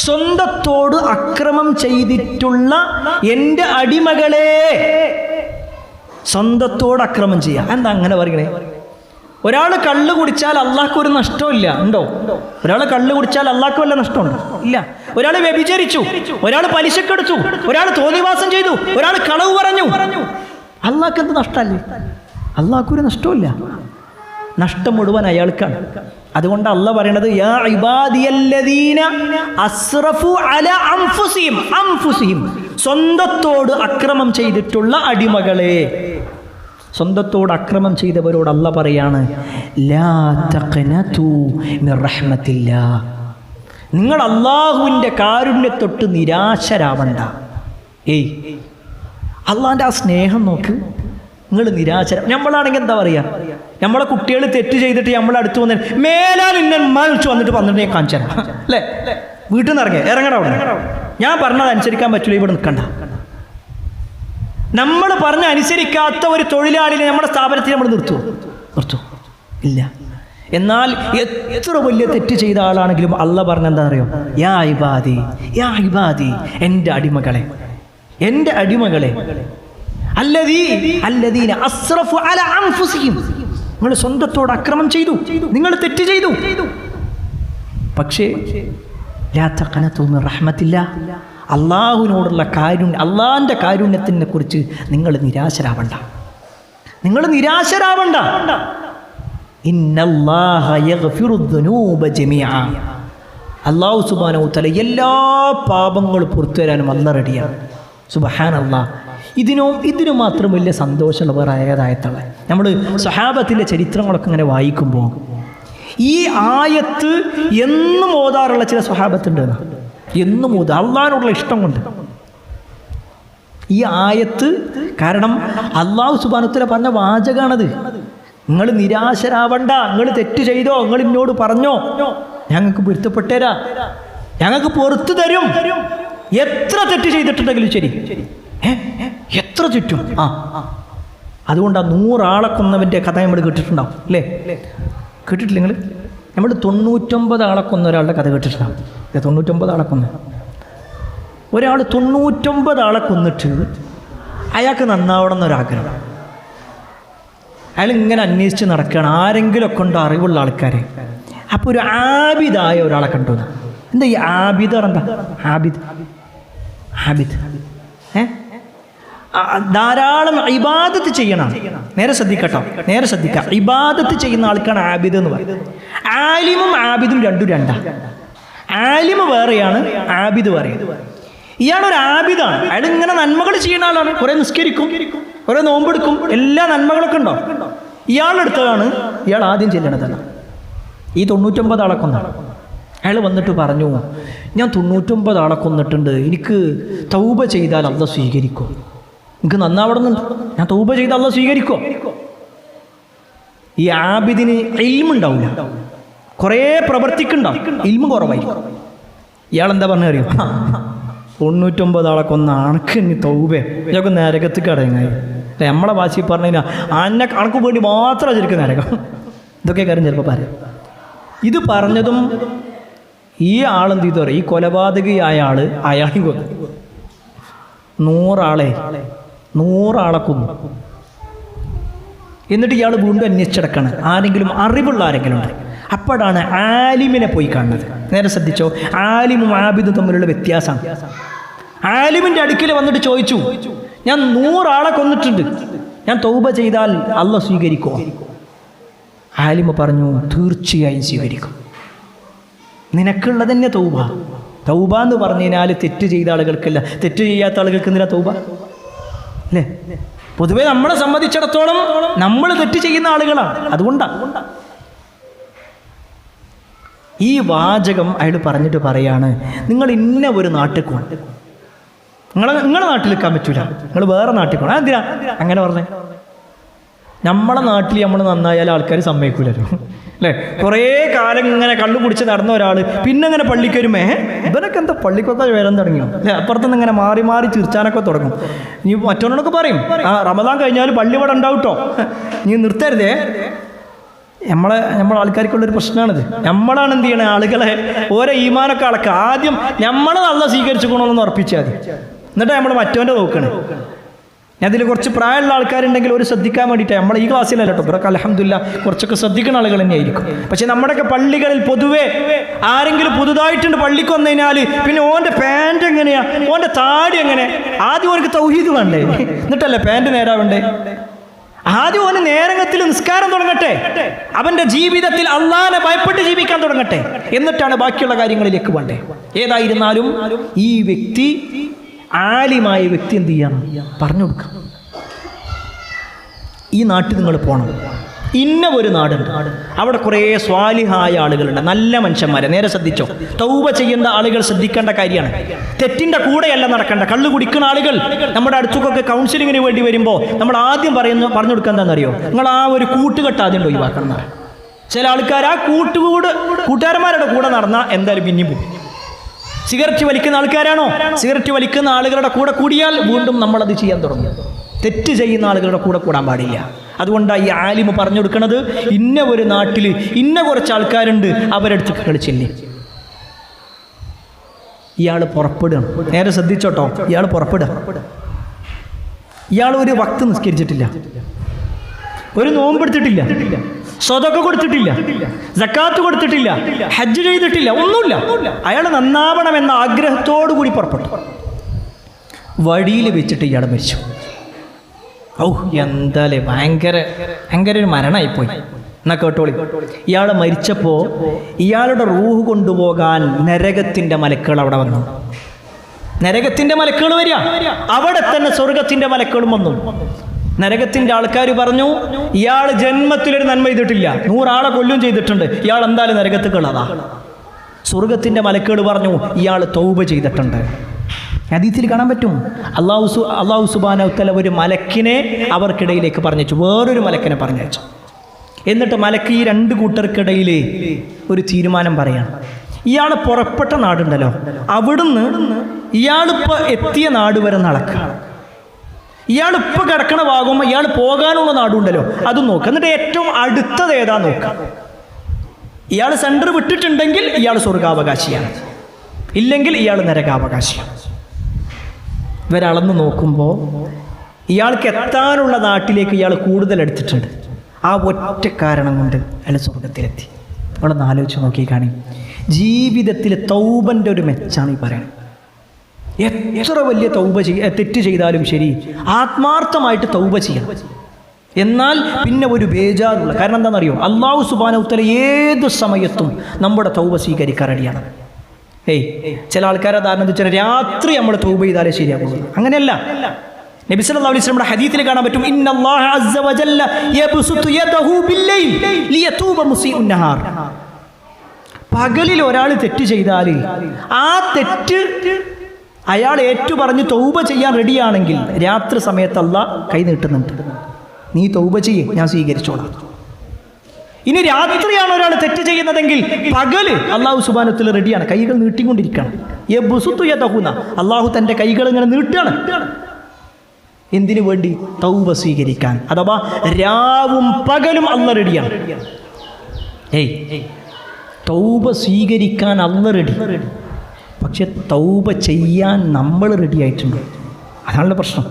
സ്വന്തത്തോട് അക്രമം ചെയ്തിട്ടുള്ള എൻ്റെ അടിമകളെ. സ്വന്തത്തോട് അക്രമം ചെയ്യുക. എന്താ അങ്ങനെ പറയണേ? ഒരാൾ കള്ള് കുടിച്ചാൽ അള്ളാഹ്ക്ക് ഒരു നഷ്ടമില്ല, ഉണ്ടോ? ഒരാൾ കള്ള് കുടിച്ചാൽ അള്ളാഹ്ക്ക് വല്ല നഷ്ടമുണ്ടോ? ഇല്ല. ഒരാൾ വ്യഭിചരിച്ചു, ഒരാൾ പലിശക്കെടുത്തു, ഒരാൾ തോന്നിവാസം ചെയ്തു, ഒരാൾ കളവ് പറഞ്ഞു, അള്ളാഹ്ക്ക് എന്ത് നഷ്ടമല്ലേ? അള്ളാഹ്ക്ക് ഒരു നഷ്ടമില്ല. നഷ്ടം മുഴുവൻ അയാൾക്കാണ്. അതുകൊണ്ട് അള്ളാഹ് പറയണത് യാ ഇബാദിയല്ലദീന അസ്റഫു അലാ അൻഫുസിഹിം, സ്വന്തത്തോട് അക്രമം ചെയ്തിട്ടുള്ള അടിമകളെ. സ്വന്തത്തോട് അക്രമം ചെയ്തവരോട് അള്ളാഹ് പറയാണ്, ലാ തഖ്നതു മിർ റഹ്മത്തില്ലാഹ്, നിങ്ങൾ അള്ളാഹുവിൻ്റെ കാരുണ്യത്തൊട്ട് നിരാശരാവണ്ട. അള്ളാഹിൻ്റെ ആ സ്നേഹം നോക്ക്. നിങ്ങൾ നമ്മളാണെങ്കിൽ എന്താ പറയുക, നമ്മളെ കുട്ടികൾ തെറ്റ് ചെയ്തിട്ട് നമ്മളടുത്ത് വന്ന് മേലാൽ ഇന്നൻ മരിച്ചു വന്നിട്ട് ഞാൻ കാണിച്ചു തരാം, അല്ലേ? വീട്ടിൽ നിന്ന് ഇറങ്ങണം അവിടെ. ഞാൻ പറഞ്ഞത് അനുസരിക്കാൻ പറ്റില്ല, ഇവിടെ നിൽക്കണ്ട. നമ്മൾ പറഞ്ഞ് അനുസരിക്കാത്ത ഒരു തൊഴിലാളിനെ നമ്മുടെ സ്ഥാപനത്തിൽ നമ്മൾ നിർത്തുമോ? ഇല്ല. എന്നാൽ എത്ര വലിയ തെറ്റ് ചെയ്ത ആളാണെങ്കിലും അള്ളാഹ് പറഞ്ഞെന്താ അറിയോ? യാ ഇബാദി, എൻ്റെ അടിമകളെ, എൻ്റെ അടിമകളെ, അല്ലദീന അസ്റഫു അലാ അൻഫുസിഹിം, നിങ്ങൾ സ്വന്തത്തോട് അക്രമം ചെയ്തു, നിങ്ങൾ തെറ്റ് ചെയ്തു. പക്ഷേ ലാ തഖ്നതു മിർ റഹ്മത്തില്ലാഹ്, അള്ളാഹുവിനോടുള്ള കാരുണ്യം, അള്ളാഹിൻ്റെ കാരുണ്യത്തിനെ കുറിച്ച് നിങ്ങൾ നിരാശരാവണ്ട. ഇന്നല്ലാഹ യഗ്ഫിറു ദുനൂബ ജമീഅ, അല്ലാഹു സുബ്ഹാനഹു വ തആല എല്ലാ പാപങ്ങളും പുറത്തു തരാനും അല്ലാഹ് റെഡിയാണ്. സുബ്ഹാനല്ലാഹ്. ഇതിനു മാത്രം വലിയ സന്തോഷമുള്ള വേറെ ഏതായത്തുള്ള. നമ്മൾ സഹാബത്തിൻ്റെ ചരിത്രങ്ങളൊക്കെ ഇങ്ങനെ വായിക്കുമ്പോൾ ഈ ആയത്ത് എന്നും ഓതാറുള്ള ചില സ്വഹാബത്തുണ്ട്. എന്നും ഓതാ അള്ളാഹിനോടുള്ള ഇഷ്ടം കൊണ്ട് ഈ ആയത്ത്. കാരണം അല്ലാഹു സുബ്ഹാനഹു വ തആല പറഞ്ഞ വാചകാണത്. നിങ്ങൾ നിരാശരാവണ്ട, നിങ്ങൾ തെറ്റ് ചെയ്തോ, നിങ്ങൾ എന്നോട് പറഞ്ഞോ, ഞങ്ങൾക്ക് പൊരുത്തപ്പെട്ടേരാ, ഞങ്ങൾക്ക് പുറത്തു തരും. എത്ര തെറ്റ് ചെയ്തിട്ടുണ്ടെങ്കിലും ശരി, എത്ര ചുറ്റും. അതുകൊണ്ടാണ് 100 ആളെ കൊന്നവൻ്റെ കഥ നമ്മൾ കേട്ടിട്ടുണ്ടാവും, അല്ലേ? കേട്ടിട്ടില്ല നിങ്ങൾ? നമ്മൾ 99 ആളെ കൊന്ന ഒരാളുടെ കഥ കേട്ടിട്ടുണ്ടാവും. 99 ആളെ കൊന്ന ഒരാൾ 99 ആളെ കൊന്നിട്ട് അയാൾക്ക് നന്നാവണം എന്നൊരാഗ്രഹം. അയാൾ ഇങ്ങനെ അന്വേഷിച്ച് നടക്കുകയാണ്, ആരെങ്കിലുമൊക്കെ ഉണ്ടോ അറിവുള്ള ആൾക്കാരെ. അപ്പോൾ ഒരു ആബിദായ ഒരാളെ കണ്ടു. എന്താ ഈ ആബിദ്? എന്താ ആബിദ്? ധാരാളം ഇബാദത്ത് ചെയ്യണം. നേരെ ശ്രദ്ധിക്കട്ടോ, നേരെ ശ്രദ്ധിക്കാം. ഇബാദത്ത് ചെയ്യുന്ന ആൾക്കാണ് ആബിദ് എന്ന് പറയുന്നത്. ആലിമും ആബിദും രണ്ടാണ്. ആലിമ് വേറെയാണ്, ആബിദ് വേറെയാണ്. ഇയാളൊരു ആബിദാണ്. അയാൾ ഇങ്ങനെ നന്മകൾ ചെയ്യുന്ന ആളാണ്. കുറേ നിസ്കരിക്കും, കുറേ നോമ്പെടുക്കും, എല്ലാ നന്മകളൊക്കെ ഉണ്ടോ. ഇയാളെടുത്തതാണ് ഇയാൾ ആദ്യം ചെല്ലണതല്ല. ഈ 99 ആളെ കൊന്നാണ്. അയാൾ വന്നിട്ട് പറഞ്ഞു, ഞാൻ 99 ആളെ കൊന്നിട്ടുണ്ട്, എനിക്ക് തൗബ ചെയ്താൽ അല്ലാഹ് സ്വീകരിക്കും, എനിക്ക് നന്നാവണമെന്നുണ്ട്, ഞാൻ തൗബ ചെയ്താൽ അല്ലാഹ് സ്വീകരിക്കോ? ഈ ആബിദിന് ഇൽമുണ്ടാവില്ല, കുറേ പ്രവർത്തിക്കുണ്ടാവും, ഇൽമു കുറവായിരിക്കും. ഇയാളെന്താ പറഞ്ഞ അറിയോ? 99 ആളെ കൊന്ന അണക്ക് ഇനി തൗബേ, ഇതൊക്കെ നരകത്ത് കടങ്ങായി. നമ്മളെ ഭാഷയിൽ പറഞ്ഞു കഴിഞ്ഞാൽ അണക്ക് വേണ്ടി മാത്രം ശരിക്കും നരകം. ഇതൊക്കെ കാര്യം ചിലപ്പോൾ പറയാം. ഇത് പറഞ്ഞതും ഈ ആളെന്ത് ചെയ്തു പറയും, ഈ കൊലപാതകയായ ആള് അയാളെയും കൊന്നു. 100 ആളെ കൊന്നു. എന്നിട്ട് ഇയാൾ വീണ്ടും അന്വേഷിച്ചടക്കാണ്, ആരെങ്കിലും അറിവുള്ള ആരെങ്കിലും ഉണ്ട്. അപ്പോഴാണ് ആലിമിനെ പോയി കാണുന്നത്. നേരെ ശ്രദ്ധിച്ചോ, ആലിമും ആബിദും തമ്മിലുള്ള വ്യത്യാസമാണ്. ആലിമിൻ്റെ അടുക്കൽ വന്നിട്ട് ചോദിച്ചു, ഞാൻ 100 ആളെ കൊന്നിട്ടുണ്ട്, ഞാൻ തൗബ ചെയ്താൽ അല്ലാഹ് സ്വീകരിക്കുമോ? ആലിമ പറഞ്ഞു, തീർച്ചയായും സ്വീകരിക്കും. നിനക്കുള്ളത് തന്നെ തൗബ. തൗബ എന്ന് പറഞ്ഞു കഴിഞ്ഞാൽ തെറ്റ് ചെയ്ത ആളുകൾക്കല്ല, തെറ്റ് ചെയ്യാത്ത ആളുകൾക്ക് എന്തിനാ തൗബ അല്ലേ? പൊതുവെ നമ്മളെ സംബന്ധിച്ചിടത്തോളം നമ്മൾ തെറ്റ് ചെയ്യുന്ന ആളുകളാണ്, അതുകൊണ്ടാണ്. ഈ വാചകം അയാൾ പറഞ്ഞിട്ട് പറയാണ്, നിങ്ങൾ ഇന്ന ഒരു നാട്ടിൽ പോകണം, നിങ്ങളെ നാട്ടിൽ നിൽക്കാൻ പറ്റൂല, നിങ്ങൾ വേറെ നാട്ടിൽ പോകണം. എന്തിനാ അങ്ങനെ പറഞ്ഞേ? നമ്മളെ നാട്ടിൽ നമ്മൾ നന്നായാൽ ആൾക്കാർ സമ്മതിക്കൂലല്ലോ അല്ലേ? കുറേ കാലം ഇങ്ങനെ കള്ളു കുടിച്ച് നടന്ന ഒരാൾ പിന്നെ ഇങ്ങനെ പള്ളിക്ക് വരുമേ, ഇവനൊക്കെ എന്താ പള്ളിക്കൊക്കെ വരാൻ തുടങ്ങിയോ അല്ലേ? അപ്പുറത്തുനിന്ന് ഇങ്ങനെ മാറി മാറി ചിരിച്ചാനൊക്കെ തുടങ്ങും. നീ മറ്റൊന്നോടൊക്കെ പറയും, റമദാൻ കഴിഞ്ഞാൽ പള്ളി ഇവിടെ ഉണ്ടാവട്ടോ, നീ നിർത്തരുതേ. നമ്മളെ ആൾക്കാർക്കുള്ളൊരു പ്രശ്നമാണിത്. നമ്മളാണ് എന്ത് ചെയ്യണേ, ആളുകളെ ഓരോ ഈമാനൊക്കെ അളക്കുക. ആദ്യം നമ്മളെ നല്ല സ്വീകരിച്ചുകൊള്ളണമെന്ന് ഉറപ്പിച്ചാൽ മതി, എന്നിട്ട് നമ്മൾ മറ്റവൻ്റെ നോക്കണേ. അതിൽ കുറച്ച് പ്രായമുള്ള ആൾക്കാരുണ്ടെങ്കിൽ ഒരു ശ്രദ്ധിക്കാൻ വേണ്ടിയിട്ട്, നമ്മൾ ഈ ക്ലാസ്സിലല്ല കേട്ടോ, ഇവരൊക്കെ അൽഹംദുലില്ലാ കുറച്ചൊക്കെ ശ്രദ്ധിക്കുന്ന ആളുകൾ തന്നെയായിരിക്കും. പക്ഷെ നമ്മുടെയൊക്കെ പള്ളികളിൽ പൊതുവേ ആരെങ്കിലും പുതുതായിട്ടുണ്ട് പള്ളിക്ക് വന്നു കഴിഞ്ഞാൽ പിന്നെ ഓൻ്റെ പാൻറ് എങ്ങനെയാ, ഓൻ്റെ താടി എങ്ങനെ, ആദ്യം ഓനക്ക് തൗഹീദ് വേണ്ടേ, എന്നിട്ടല്ലേ പാൻറ് നേരാവണ്ടേ? ആദ്യം ഓന് നേരങ്ങത്തിൽ നിസ്കാരം തുടങ്ങട്ടെ, അവന്റെ ജീവിതത്തിൽ അള്ളാഹനെ ഭയപ്പെട്ട് ജീവിക്കാൻ തുടങ്ങട്ടെ, എന്നിട്ടാണ് ബാക്കിയുള്ള കാര്യങ്ങളിലേക്ക് വേണ്ടേ. ഏതായിരുന്നാലും ഈ വ്യക്തി, ആലിമായ വ്യക്തി എന്ത് ചെയ്യണം, പറഞ്ഞു കൊടുക്കാം. ഈ നാട്ടിൽ നിങ്ങൾ പോകണം, ഇന്ന ഒരു നാടുണ്ട്, അവിടെ കുറേ സ്വാലിഹായ ആളുകളുണ്ട്, നല്ല മനുഷ്യന്മാരെ. നേരെ ശ്രദ്ധിച്ചോ, തൗബ ചെയ്യുന്ന ആളുകൾ ശ്രദ്ധിക്കേണ്ട കാര്യമാണ്. തെറ്റിൻ്റെ കൂടെയല്ല നടക്കേണ്ട. കള്ളു കുടിക്കുന്ന ആളുകൾ നമ്മുടെ അടുത്തൊക്കെ കൗൺസിലിങ്ങിന് വേണ്ടി വരുമ്പോൾ നമ്മൾ ആദ്യം പറഞ്ഞു കൊടുക്കുക എന്താണെന്നറിയോ, നിങ്ങൾ ആ ഒരു കൂട്ടുകെട്ട് ആദ്യം ഒഴിവാക്കണം. ചില ആൾക്കാർ ആ കൂട്ടുകാരന്മാരുടെ കൂടെ നടന്നാൽ എന്തായാലും പിന്നെയും പോകും. സിഗരറ്റ് വലിക്കുന്ന ആൾക്കാരാണോ, സിഗരറ്റ് വലിക്കുന്ന ആളുകളുടെ കൂടെ കൂടിയാൽ വീണ്ടും നമ്മളത് ചെയ്യാൻ തുടങ്ങും. തെറ്റ് ചെയ്യുന്ന ആളുകളുടെ കൂടെ കൂടാൻ പാടില്ല. അതുകൊണ്ടാണ് ഈ ആലിമ് പറഞ്ഞു കൊടുക്കുന്നത്, ഇന്ന ഒരു നാട്ടിൽ ഇന്ന കുറച്ച് ആൾക്കാരുണ്ട്, അവരെടുത്ത് കളിച്ചില്ലേ. ഇയാൾ പുറപ്പെടുകയാണ്. നേരെ ശ്രദ്ധിച്ചോട്ടോ, ഇയാൾ പുറപ്പെടുക. ഇയാൾ ഒരു വക്ത് നിസ്കരിച്ചിട്ടില്ല, ഒരു നോമ്പെടുത്തിട്ടില്ല, സ്വതക്ക കൊടുത്തിട്ടില്ല, സക്കാത്ത് കൊടുത്തിട്ടില്ല, ഹജ്ജ് ചെയ്തിട്ടില്ല, ഒന്നുമില്ല. അയാൾ നന്നാവണമെന്ന ആഗ്രഹത്തോടു കൂടി പുറപ്പെട്ടു. വഴിയിൽ വെച്ചിട്ട് ഇയാൾ മരിച്ചു. എന്താലേ, ഭയങ്കര ഒരു മരണമായിപ്പോയി. എന്നാ കേട്ടോളി, ഇയാൾ മരിച്ചപ്പോൾ ഇയാളുടെ റൂഹ് കൊണ്ടുപോകാൻ നരകത്തിൻ്റെ മലക്കുകൾ അവിടെ വന്നു. നരകത്തിൻ്റെ മലക്കുകൾ വരിക, അവിടെ തന്നെ സ്വർഗത്തിൻ്റെ മലക്കുകളും വന്നു. നരകത്തിൻ്റെ ആൾക്കാർ പറഞ്ഞു, ഇയാൾ ജന്മത്തിലൊരു നന്മ ചെയ്തിട്ടില്ല, 100 ആളെ കൊല്ലും ചെയ്തിട്ടുണ്ട്, ഇയാൾ എന്തായാലും നരകത്തിൽ കളതാ. സ്വർഗത്തിൻ്റെ മലക്കുകൾ പറഞ്ഞു, ഇയാൾ തൗബ ചെയ്തിട്ടുണ്ട്. ഹദീസിൽ കാണാൻ പറ്റും, അല്ലാഹു സുബ്ഹാനഹു വതആല ഒരു മലക്കിനെ അവർക്കിടയിലേക്ക് പറഞ്ഞയച്ചു, വേറൊരു മലക്കിനെ പറഞ്ഞയച്ചു. എന്നിട്ട് മലക്ക് ഈ 2 കൂട്ടർക്കിടയിൽ ഒരു തീരുമാനം പറയാണ്. ഇയാൾ പുറപ്പെട്ട നാടുണ്ടല്ലോ, അവിടുന്ന് ഇയാളിപ്പോൾ എത്തിയ നാട് വരെ നടക്കുക. ഇയാളിപ്പോൾ കിടക്കണ ഭാഗം, ഇയാൾ പോകാനുള്ള നാടുണ്ടല്ലോ അതും നോക്കുക. എന്നിട്ട് ഏറ്റവും അടുത്തത് ഏതാ നോക്കുക. ഇയാൾ സെൻറ്റർ വിട്ടിട്ടുണ്ടെങ്കിൽ ഇയാൾ സ്വർഗാവകാശിയാണ്, ഇല്ലെങ്കിൽ ഇയാൾ നരകാവകാശിയാണ്. ഇവരളന്ന് നോക്കുമ്പോൾ ഇയാൾക്ക് എത്താനുള്ള നാട്ടിലേക്ക് ഇയാൾ കൂടുതൽ എടുത്തിട്ടുണ്ട്. ആ ഒറ്റ കാരണം കൊണ്ട് അയാൾ സ്വർഗത്തിലെത്തി. നമ്മളൊന്ന് ആലോചിച്ച് നോക്കി കാണി. ജീവിതത്തിൽ തൗബൻ്റെ ഒരു മെച്ചാണ് ഈ പറയുന്നത്. എത്ര വലിയ തെറ്റ് ചെയ്താലും ശരി, ആത്മാർത്ഥമായിട്ട് തൗബ ചെയ്യണം. എന്നാൽ പിന്നെ ഒരു ബേജാറുള്ള കാരണം എന്താണെന്നറിയോ, അല്ലാഹു സുബ്ഹാനഹു വതആല ഏത് സമയത്തും നമ്മുടെ തൗബ സ്വീകരിക്കാൻ റെഡിയാണ്. ചില ആൾക്കാരെ ധാരണ വെച്ചാൽ രാത്രി നമ്മൾ തൗബ ചെയ്താലേ ശരിയാകുള്ളൂ. അങ്ങനെയല്ല. നബി സല്ലല്ലാഹു അലൈഹി വസല്ലം ഹദീസിൽ കാണാൻ പറ്റും, ഇന്നല്ലാഹ അസ്സ വജല്ല യബ്സുതു യദഹു ബില്ലൈൽ ലിയതൂബ മുസീഉൻ നഹാർ. പകലിൽ ഒരാൾ തെറ്റ് ചെയ്താൽ ആ തെറ്റ് അയാൾ ഏറ്റു പറഞ്ഞ് തൗബ ചെയ്യാൻ റെഡിയാണെങ്കിൽ രാത്രി സമയത്ത് അല്ലാഹ് കൈ നീട്ടുന്നുണ്ട്, നീ തൗബ ചെയ്യേ, ഞാൻ സ്വീകരിച്ചോളാം. ഇനി രാത്രിയാണ് ഒരാൾ തെറ്റ് ചെയ്യുന്നതെങ്കിൽ പകല് അല്ലാഹു സുബ്ഹാനഹു വതആല റെഡിയാണ്, കൈകൾ നീട്ടിക്കൊണ്ടിരിക്കണം. യബ്സുതു യദഹു, അല്ലാഹു തൻ്റെ കൈകൾ ഇങ്ങനെ നീട്ടുകയാണ്. എന്തിനു വേണ്ടി? തൗബ സ്വീകരിക്കാൻ. അഥവാ രാവും പകലും അല്ലാഹ് റെഡിയാണ്. തൗബ സ്വീകരിക്കാൻ അല്ല റെഡി, പക്ഷെ തൗബ ചെയ്യാൻ നമ്മൾ റെഡി ആയിട്ടുണ്ട്. അതാണല്ലോ പ്രശ്നം.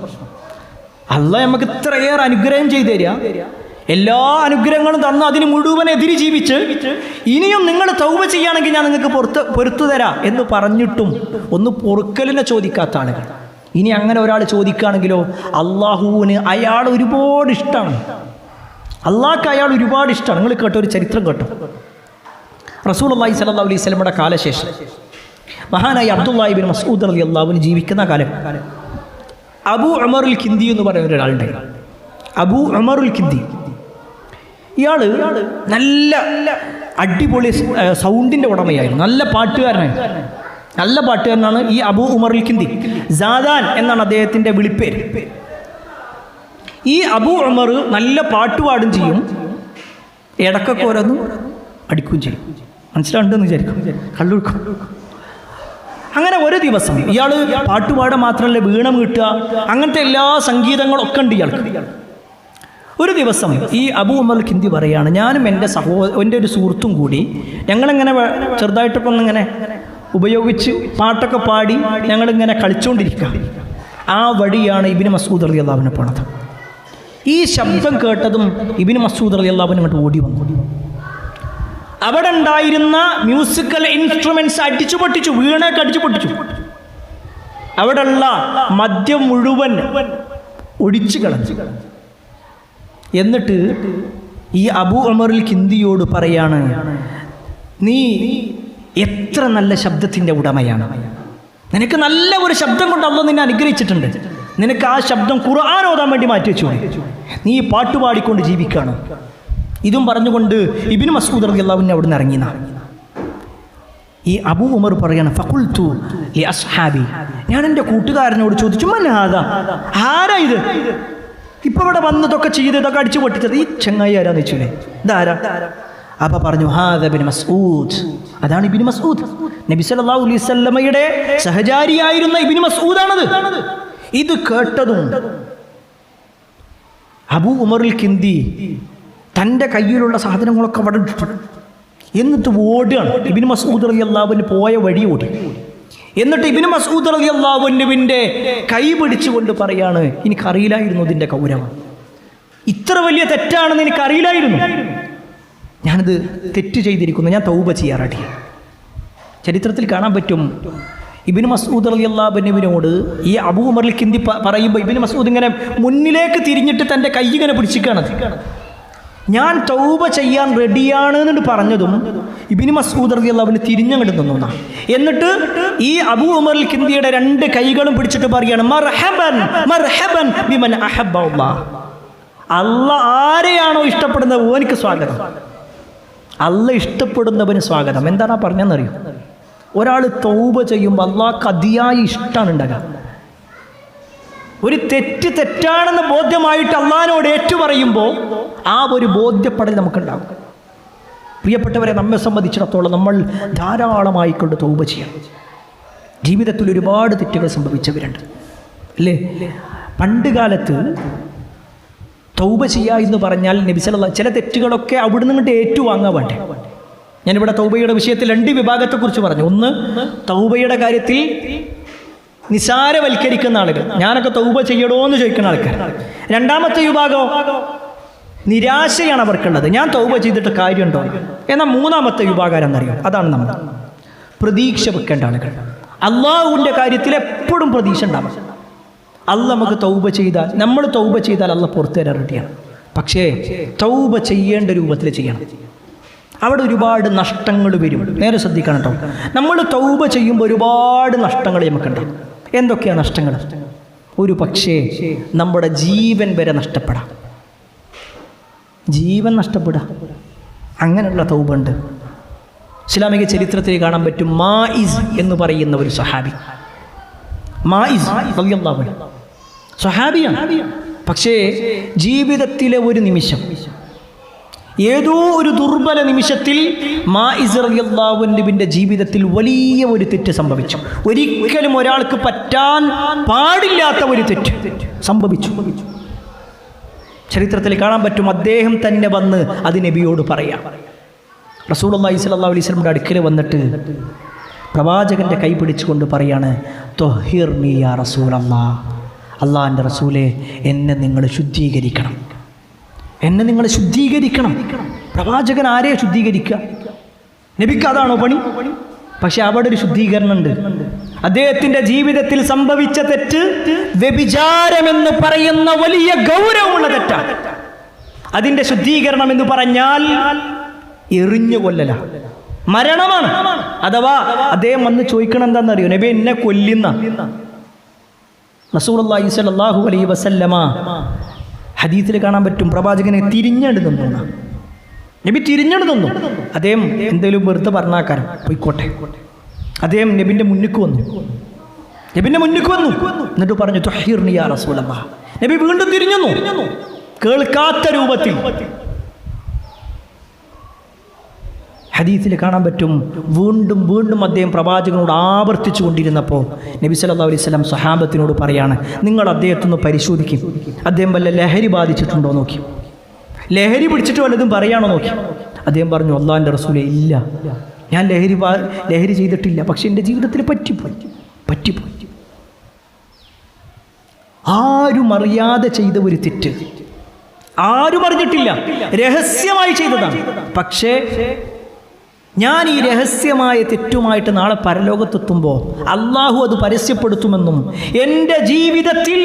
അള്ളാഹ് നമുക്ക് ഇത്രയേറെ അനുഗ്രഹം ചെയ്തു തരിക, എല്ലാ അനുഗ്രഹങ്ങളും തന്ന് അതിന് മുഴുവൻ എതിരി ജീവിച്ച് ഇനിയും നിങ്ങൾ തൗബ ചെയ്യുകയാണെങ്കിൽ ഞാൻ നിങ്ങൾക്ക് പൊറുത്തു തരാം എന്ന് പറഞ്ഞിട്ടും ഒന്ന് പൊറുക്കലിനെ ചോദിക്കാത്ത ആളുകൾ. ഇനി അങ്ങനെ ഒരാൾ ചോദിക്കുകയാണെങ്കിലോ അള്ളാഹുവിന് അയാൾ ഒരുപാട് ഇഷ്ടമാണ്, അള്ളാഹ്ക്ക് അയാൾ ഒരുപാട് ഇഷ്ടമാണ്. നിങ്ങൾ കേട്ടോ, ഒരു ചരിത്രം കേട്ടോ. റസൂലുള്ളാഹി സ്വല്ലല്ലാഹു അലൈഹി വസല്ലമയുടെ കാലശേഷം മഹാനായ അബ്ദുല്ലാഹി ഇബ്നു മസ്ഊദ് റളിയല്ലാഹു അൻഹു ജീവിക്കുന്ന കാലം അബൂ ഉമറുൽ കിന്ദി എന്ന് പറയുന്ന ഒരാളുണ്ടായിരുന്നു. അബൂ ഉമറുൽ കിന്ദി ഇയാൾ നല്ല അടിപൊളി സൗണ്ടിൻ്റെ ഉടമയായിരുന്നു, നല്ല പാട്ടുകാരനായിരുന്നു. നല്ല പാട്ടുകാരനാണ് ഈ അബൂ ഉമറുൽ കിന്ദി. സാദാൻ എന്നാണ് അദ്ദേഹത്തിൻ്റെ വിളിപ്പേര്. ഈ അബൂ ഉമർ നല്ല പാട്ടുപാടും ചെയ്യും, ഇടക്കൊക്കെ ഓരോന്നും അടിക്കുകയും ചെയ്യും. മനസ്സിലാണ്ടെന്ന് വിചാരിക്കും, കള്ളുടുക്കും. അങ്ങനെ ഒരു ദിവസം ഇയാൾ പാട്ടുപാടാൻ മാത്രമല്ല വീണം കിട്ടുക, അങ്ങനത്തെ എല്ലാ സംഗീതങ്ങളൊക്കെ ഉണ്ട് ഇയാൾക്ക്. ഒരു ദിവസം ഈ അബൂ ഉമറുൽ കിന്ദി പറയാണ്, ഞാനും എൻ്റെ ഒരു സുഹൃത്തും കൂടി ഞങ്ങളിങ്ങനെ ചെറുതായിട്ടൊക്കെ ഒന്നിങ്ങനെ ഉപയോഗിച്ച് പാട്ടൊക്കെ പാടി ഞങ്ങളിങ്ങനെ കളിച്ചുകൊണ്ടിരിക്കുക. ആ വഴിയാണ് ഇബ്നു മസ്ഊദ് റളിയല്ലാഹു അൻഹു പോണത്. ഈ ശബ്ദം കേട്ടതും ഇബ്നു മസ്ഊദ് റളിയല്ലാഹു അൻഹു ഇങ്ങോട്ട് ഓടി വന്നു. അവിടെ ഉണ്ടായിരുന്ന മ്യൂസിക്കൽ ഇൻസ്ട്രുമെന്റ്സ് അടിച്ചു പൊട്ടിച്ചു, വീണയൊക്കെ അടിച്ചു പൊട്ടിച്ചു. അവിടെയുള്ള മദ്യം മുഴുവൻ ഒടിച്ചു കളഞ്ഞു. എന്നിട്ട് ഈ അബൂ ഉമറുൽ കിന്ദിയോട് പറയാണ്, നീ എത്ര നല്ല ശബ്ദത്തിൻ്റെ ഉടമയാണ്, നിനക്ക് നല്ല ഒരു ശബ്ദം കൊണ്ട് അല്ലാഹു നിന്നെ അനുഗ്രഹിച്ചിട്ടുണ്ട്, നിനക്ക് ആ ശബ്ദം ഖുർആൻ ഓതാൻ വേണ്ടി മാറ്റി വെച്ചു, നീ പാട്ടുപാടിക്കൊണ്ട് ജീവിക്കുകയാണ്. ഇതും പറഞ്ഞുകൊണ്ട് ഇബ്നു മസ്ഊദ് റളിയല്ലാഹു അൻഹു അവിടുന്ന് ഇറങ്ങിന. ഈ അബൂ ഉമർ പറയാണ്, ഫഖുൽതു ലി അസ്ഹാബി, ഞാൻ എൻ്റെ കൂട്ടുകാരനോട് ചോദിച്ചു, മൻ ഹാദാ, ആരാ ഇത്, ഇപ്പൊ ഇവിടെ വന്നതൊക്കെ ചെയ്ത് ഇതൊക്കെ അടിച്ചു പൊട്ടിച്ചത് ഈ ചങ്ങായി ആരാന്ന് വെച്ചില്ലേ, ഇതാരാ? അപ്പൊ പറഞ്ഞു, ഹാദാ ഇബ്നു മസ്ഊദ്, അതാണ് ഇബ്നു മസ്ഊദ്, നബി സല്ലല്ലാഹു അലൈഹി വസല്ലമയുടെ സഹചാരിയായിരുന്ന ഇബ്നു മസ്ഊദാണത്. ഇത് കേട്ടതും അബൂ ഉമറുൽ കിന്ദി തൻ്റെ കയ്യിലുള്ള സാധനങ്ങളൊക്കെ അവിടെ ഇട്ടു. എന്നിട്ട് ഓടുകയാണ്. ഇബ്നു മസ്ഊദ് റളിയല്ലാഹു അൻഹു പോയ വഴി ഓടി. എന്നിട്ട് ഇബ്നു മസ്ഊദ് റളിയല്ലാഹു അൻഹുവിൻ്റെ കൈ പിടിച്ചുകൊണ്ട് പറയാണ്, എനിക്കറിയില്ലായിരുന്നു ഇതിൻ്റെ ഗൗരവം, ഇത്ര വലിയ തെറ്റാണെന്ന് എനിക്കറിയില്ലായിരുന്നു, ഞാനിത് തെറ്റ് ചെയ്തിരിക്കുന്നു, ഞാൻ തൗബ ചെയ്യാറാട്ടി. ചരിത്രത്തിൽ കാണാൻ പറ്റും, ഇബ്നു മസ്ഊദ് റളിയല്ലാഹു അൻഹുവിനോട് ഈ അബൂ ഉമറുൽ കിന്ദി പറയുമ്പോൾ ഇബ്നു മസ്ഊദ് ഇങ്ങനെ മുന്നിലേക്ക് തിരിഞ്ഞിട്ട് തൻ്റെ കൈ ഇങ്ങനെ പിടിച്ചിരിക്കുകയാണ്. ഞാൻ തൗബ ചെയ്യാൻ റെഡിയാണ് എന്ന് പറഞ്ഞതും ഇബ്നു മസ്ഊദ് റളിയല്ലാഹു അൻഹു തിരിഞ്ഞങ്ങോട്ട് നിന്നു. എന്നിട്ട് ഈ അബൂ ഉമറുൽ കിന്ദിയുടെ രണ്ട് കൈകളും പിടിച്ചിട്ട് പറയാണ്, മർഹബൻ മർഹബൻ ബിമൻ അഹബ്ബ അല്ലാഹ്, അല്ലാഹ് ആരെയാണോ ഇഷ്ടപ്പെടുന്നത് ഓനിക്ക് സ്വാഗതം, അല്ലാഹ് ഇഷ്ടപ്പെടുന്നവന് സ്വാഗതം. എന്താണ് ആ പറഞ്ഞതെന്നറിയോ? ഒരാൾ തൗബ ചെയ്യുമ്പോൾ അല്ലാഹ്ക്ക് അതിയായ ഇഷ്ടമാണ് ഉണ്ടാകുക. ഒരു തെറ്റ് തെറ്റാണെന്ന് ബോധ്യമായിട്ട് അള്ളാഹിനോട് ഏറ്റുപറയുമ്പോൾ ആ ഒരു ബോധ്യപ്പെടൽ നമുക്കുണ്ടാകും. പ്രിയപ്പെട്ടവരെ, നമ്മെ സംബന്ധിച്ചിടത്തോളം നമ്മൾ ധാരാളമായിക്കൊണ്ട് തൗബ ചെയ്യണം. ജീവിതത്തിൽ ഒരുപാട് തെറ്റുകൾ സംഭവിച്ചവരുണ്ട് അല്ലേ? പണ്ട് കാലത്ത് തൗബ ചെയ്യുക എന്ന് പറഞ്ഞാൽ നബി സല്ലല്ലാഹു ചില തെറ്റുകളൊക്കെ അവിടുന്ന് ഇങ്ങോട്ട് ഏറ്റുവാങ്ങാൻ വേണ്ടേ. ഞാനിവിടെ തൗബയുടെ വിഷയത്തിൽ രണ്ട് വിഭാഗത്തെക്കുറിച്ച് പറഞ്ഞു. ഒന്ന്, തൗബയുടെ കാര്യത്തിൽ നിസാരവൽക്കരിക്കുന്ന ആളുകൾ, ഞാനൊക്കെ തൗബ ചെയ്യണോ എന്ന് ചോദിക്കുന്ന ആൾക്കാർ. രണ്ടാമത്തെ വിഭാഗം നിരാശയാണ് അവർക്കുള്ളത്, ഞാൻ തൗബ ചെയ്തിട്ട് കാര്യമുണ്ടോ. എന്നാൽ മൂന്നാമത്തെ വിഭാഗം എന്നറിയാം, അതാണ് നമ്മൾ പ്രതീക്ഷ വെക്കേണ്ട ആളുകൾ. അള്ളാഹുവിൻ്റെ കാര്യത്തിൽ എപ്പോഴും പ്രതീക്ഷ ഉണ്ടാവും. അള്ളാഹ് നമുക്ക് തൗബ ചെയ്താൽ, നമ്മൾ തൗബ ചെയ്താൽ അള്ളാഹ് പുറത്തു തരാൻ റെഡിയാണ്. പക്ഷേ തൗബ ചെയ്യേണ്ട രൂപത്തിൽ ചെയ്യണം. അവിടെ ഒരുപാട് നഷ്ടങ്ങൾ വരും, നേരെ ശ്രദ്ധിക്കണം കേട്ടോ. നമ്മൾ തൗബ ചെയ്യുമ്പോൾ ഒരുപാട് നഷ്ടങ്ങൾ നമുക്കുണ്ടാവും. എന്തൊക്കെയാണ് നഷ്ടങ്ങൾ? ഒരു പക്ഷേ നമ്മുടെ ജീവൻ വരെ നഷ്ടപ്പെടാം, ജീവൻ നഷ്ടപ്പെടാം. അങ്ങനെയുള്ള തൗബ ഉണ്ട്. ഇസ്ലാമിക ചരിത്രത്തിൽ കാണാൻ പറ്റും. മായിസ് എന്ന് പറയുന്ന ഒരു സഹാബി, മായിസ് റളിയല്ലാഹു അൻഹു സഹാബിയാണ്. പക്ഷേ ജീവിതത്തിലെ ഒരു നിമിഷം, ഏതോ ഒരു ദുർബല നിമിഷത്തിൽ മായിസ് റളിയല്ലാഹു അൻഹുവിൻ്റെ ജീവിതത്തിൽ വലിയ ഒരു തെറ്റ് സംഭവിച്ചു. ഒരിക്കലും ഒരാൾക്ക് പറ്റാൻ പാടില്ലാത്ത ഒരു തെറ്റ് സംഭവിച്ചു. ചരിത്രത്തിൽ കാണാൻ പറ്റും. അദ്ദേഹം തന്നെ വന്ന് അത് നബിയോട് പറയാം. റസൂലുള്ളാഹി സ്വല്ലല്ലാഹു അലൈഹി വസല്ലമയുടെ അടുക്കൽ വന്നിട്ട് പ്രവാചകൻ്റെ കൈ പിടിച്ചുകൊണ്ട് പറയാണ്, ത്വഹിർനി യാ റസൂലല്ലാഹ്, അള്ളാഹിൻ്റെ റസൂലേ, എന്നെ നിങ്ങൾ ശുദ്ധീകരിക്കണം, എന്നെ നിങ്ങൾ ശുദ്ധീകരിക്കണം. പ്രവാചകൻ ആരെയെ ശുദ്ധീകരിക്കുക? നബിക്ക് അതാണോ പണി? പക്ഷെ അവിടെ ഒരു ശുദ്ധീകരണം ഉണ്ട്. അദ്ദേഹത്തിൻ്റെ ജീവിതത്തിൽ സംഭവിച്ച തെറ്റ് വ്യഭിചാരമെന്ന് പറയുന്ന വലിയ ഗൗരവമുള്ള തെറ്റാണ്. അതിൻ്റെ ശുദ്ധീകരണം എന്ന് പറഞ്ഞാൽ എറിഞ്ഞു കൊല്ലല, മരണമാണ്. അഥവാ അദ്ദേഹം വന്ന് ചോദിക്കണം എന്താണെന്നറിയോ? നബി എന്നെ കൊല്ലുന്ന. റസൂലുള്ളാഹി സ്വല്ലല്ലാഹു അലൈഹി വസല്ലമ ഹദീസിൽ കാണാൻ പറ്റും, പ്രവാചകനെ തിരിഞ്ഞെടു നിന്നു. നബി തിരിഞ്ഞെടു നിന്നു. അദ്ദേഹം എന്തെങ്കിലും വെറുതെ പറഞ്ഞാക്കാരം പോയിക്കോട്ടെ. അദ്ദേഹം നബിൻ്റെ മുന്നിക്ക് വന്നു. എന്നിട്ട് പറഞ്ഞു, ത്വഹിർനി യാ റസൂലല്ലാഹ്. നബി വീണ്ടും തിരിഞ്ഞു, കേൾക്കാത്ത രൂപത്തിൽ. ഹദീസിൽ കാണാൻ പറ്റും, വീണ്ടും വീണ്ടും അദ്ദേഹം പ്രവാചകനോട് ആവർത്തിച്ചു കൊണ്ടിരുന്നപ്പോൾ നബി സല്ലല്ലാഹു അലൈഹി വസല്ലം സ്വഹാബത്തിനോട് പറയാണ്, നിങ്ങൾ അദ്ദേഹത്തൊന്ന് പരിശോധിക്കും, അദ്ദേഹം വല്ല ലഹരി ബാധിച്ചിട്ടുണ്ടോ നോക്കി, ലഹരി പിടിച്ചിട്ട് വല്ലതും പറയാണോ നോക്കി. അദ്ദേഹം പറഞ്ഞു, അല്ലാഹുവിൻ്റെ റസൂലേ, ഇല്ല, ഞാൻ ലഹരി ചെയ്തിട്ടില്ല, പക്ഷെ എൻ്റെ ജീവിതത്തിൽ പറ്റിപ്പോയി. ആരും അറിയാതെ ചെയ്ത ഒരു തെറ്റ്, ആരും അറിഞ്ഞിട്ടില്ല, രഹസ്യമായി ചെയ്തതാണ്. പക്ഷേ ഞാൻ ഈ രഹസ്യമായ തെറ്റുമായിട്ട് നാളെ പരലോകത്തെത്തുമ്പോൾ അള്ളാഹു അത് പരസ്യപ്പെടുത്തുമെന്നും എൻ്റെ ജീവിതത്തിൽ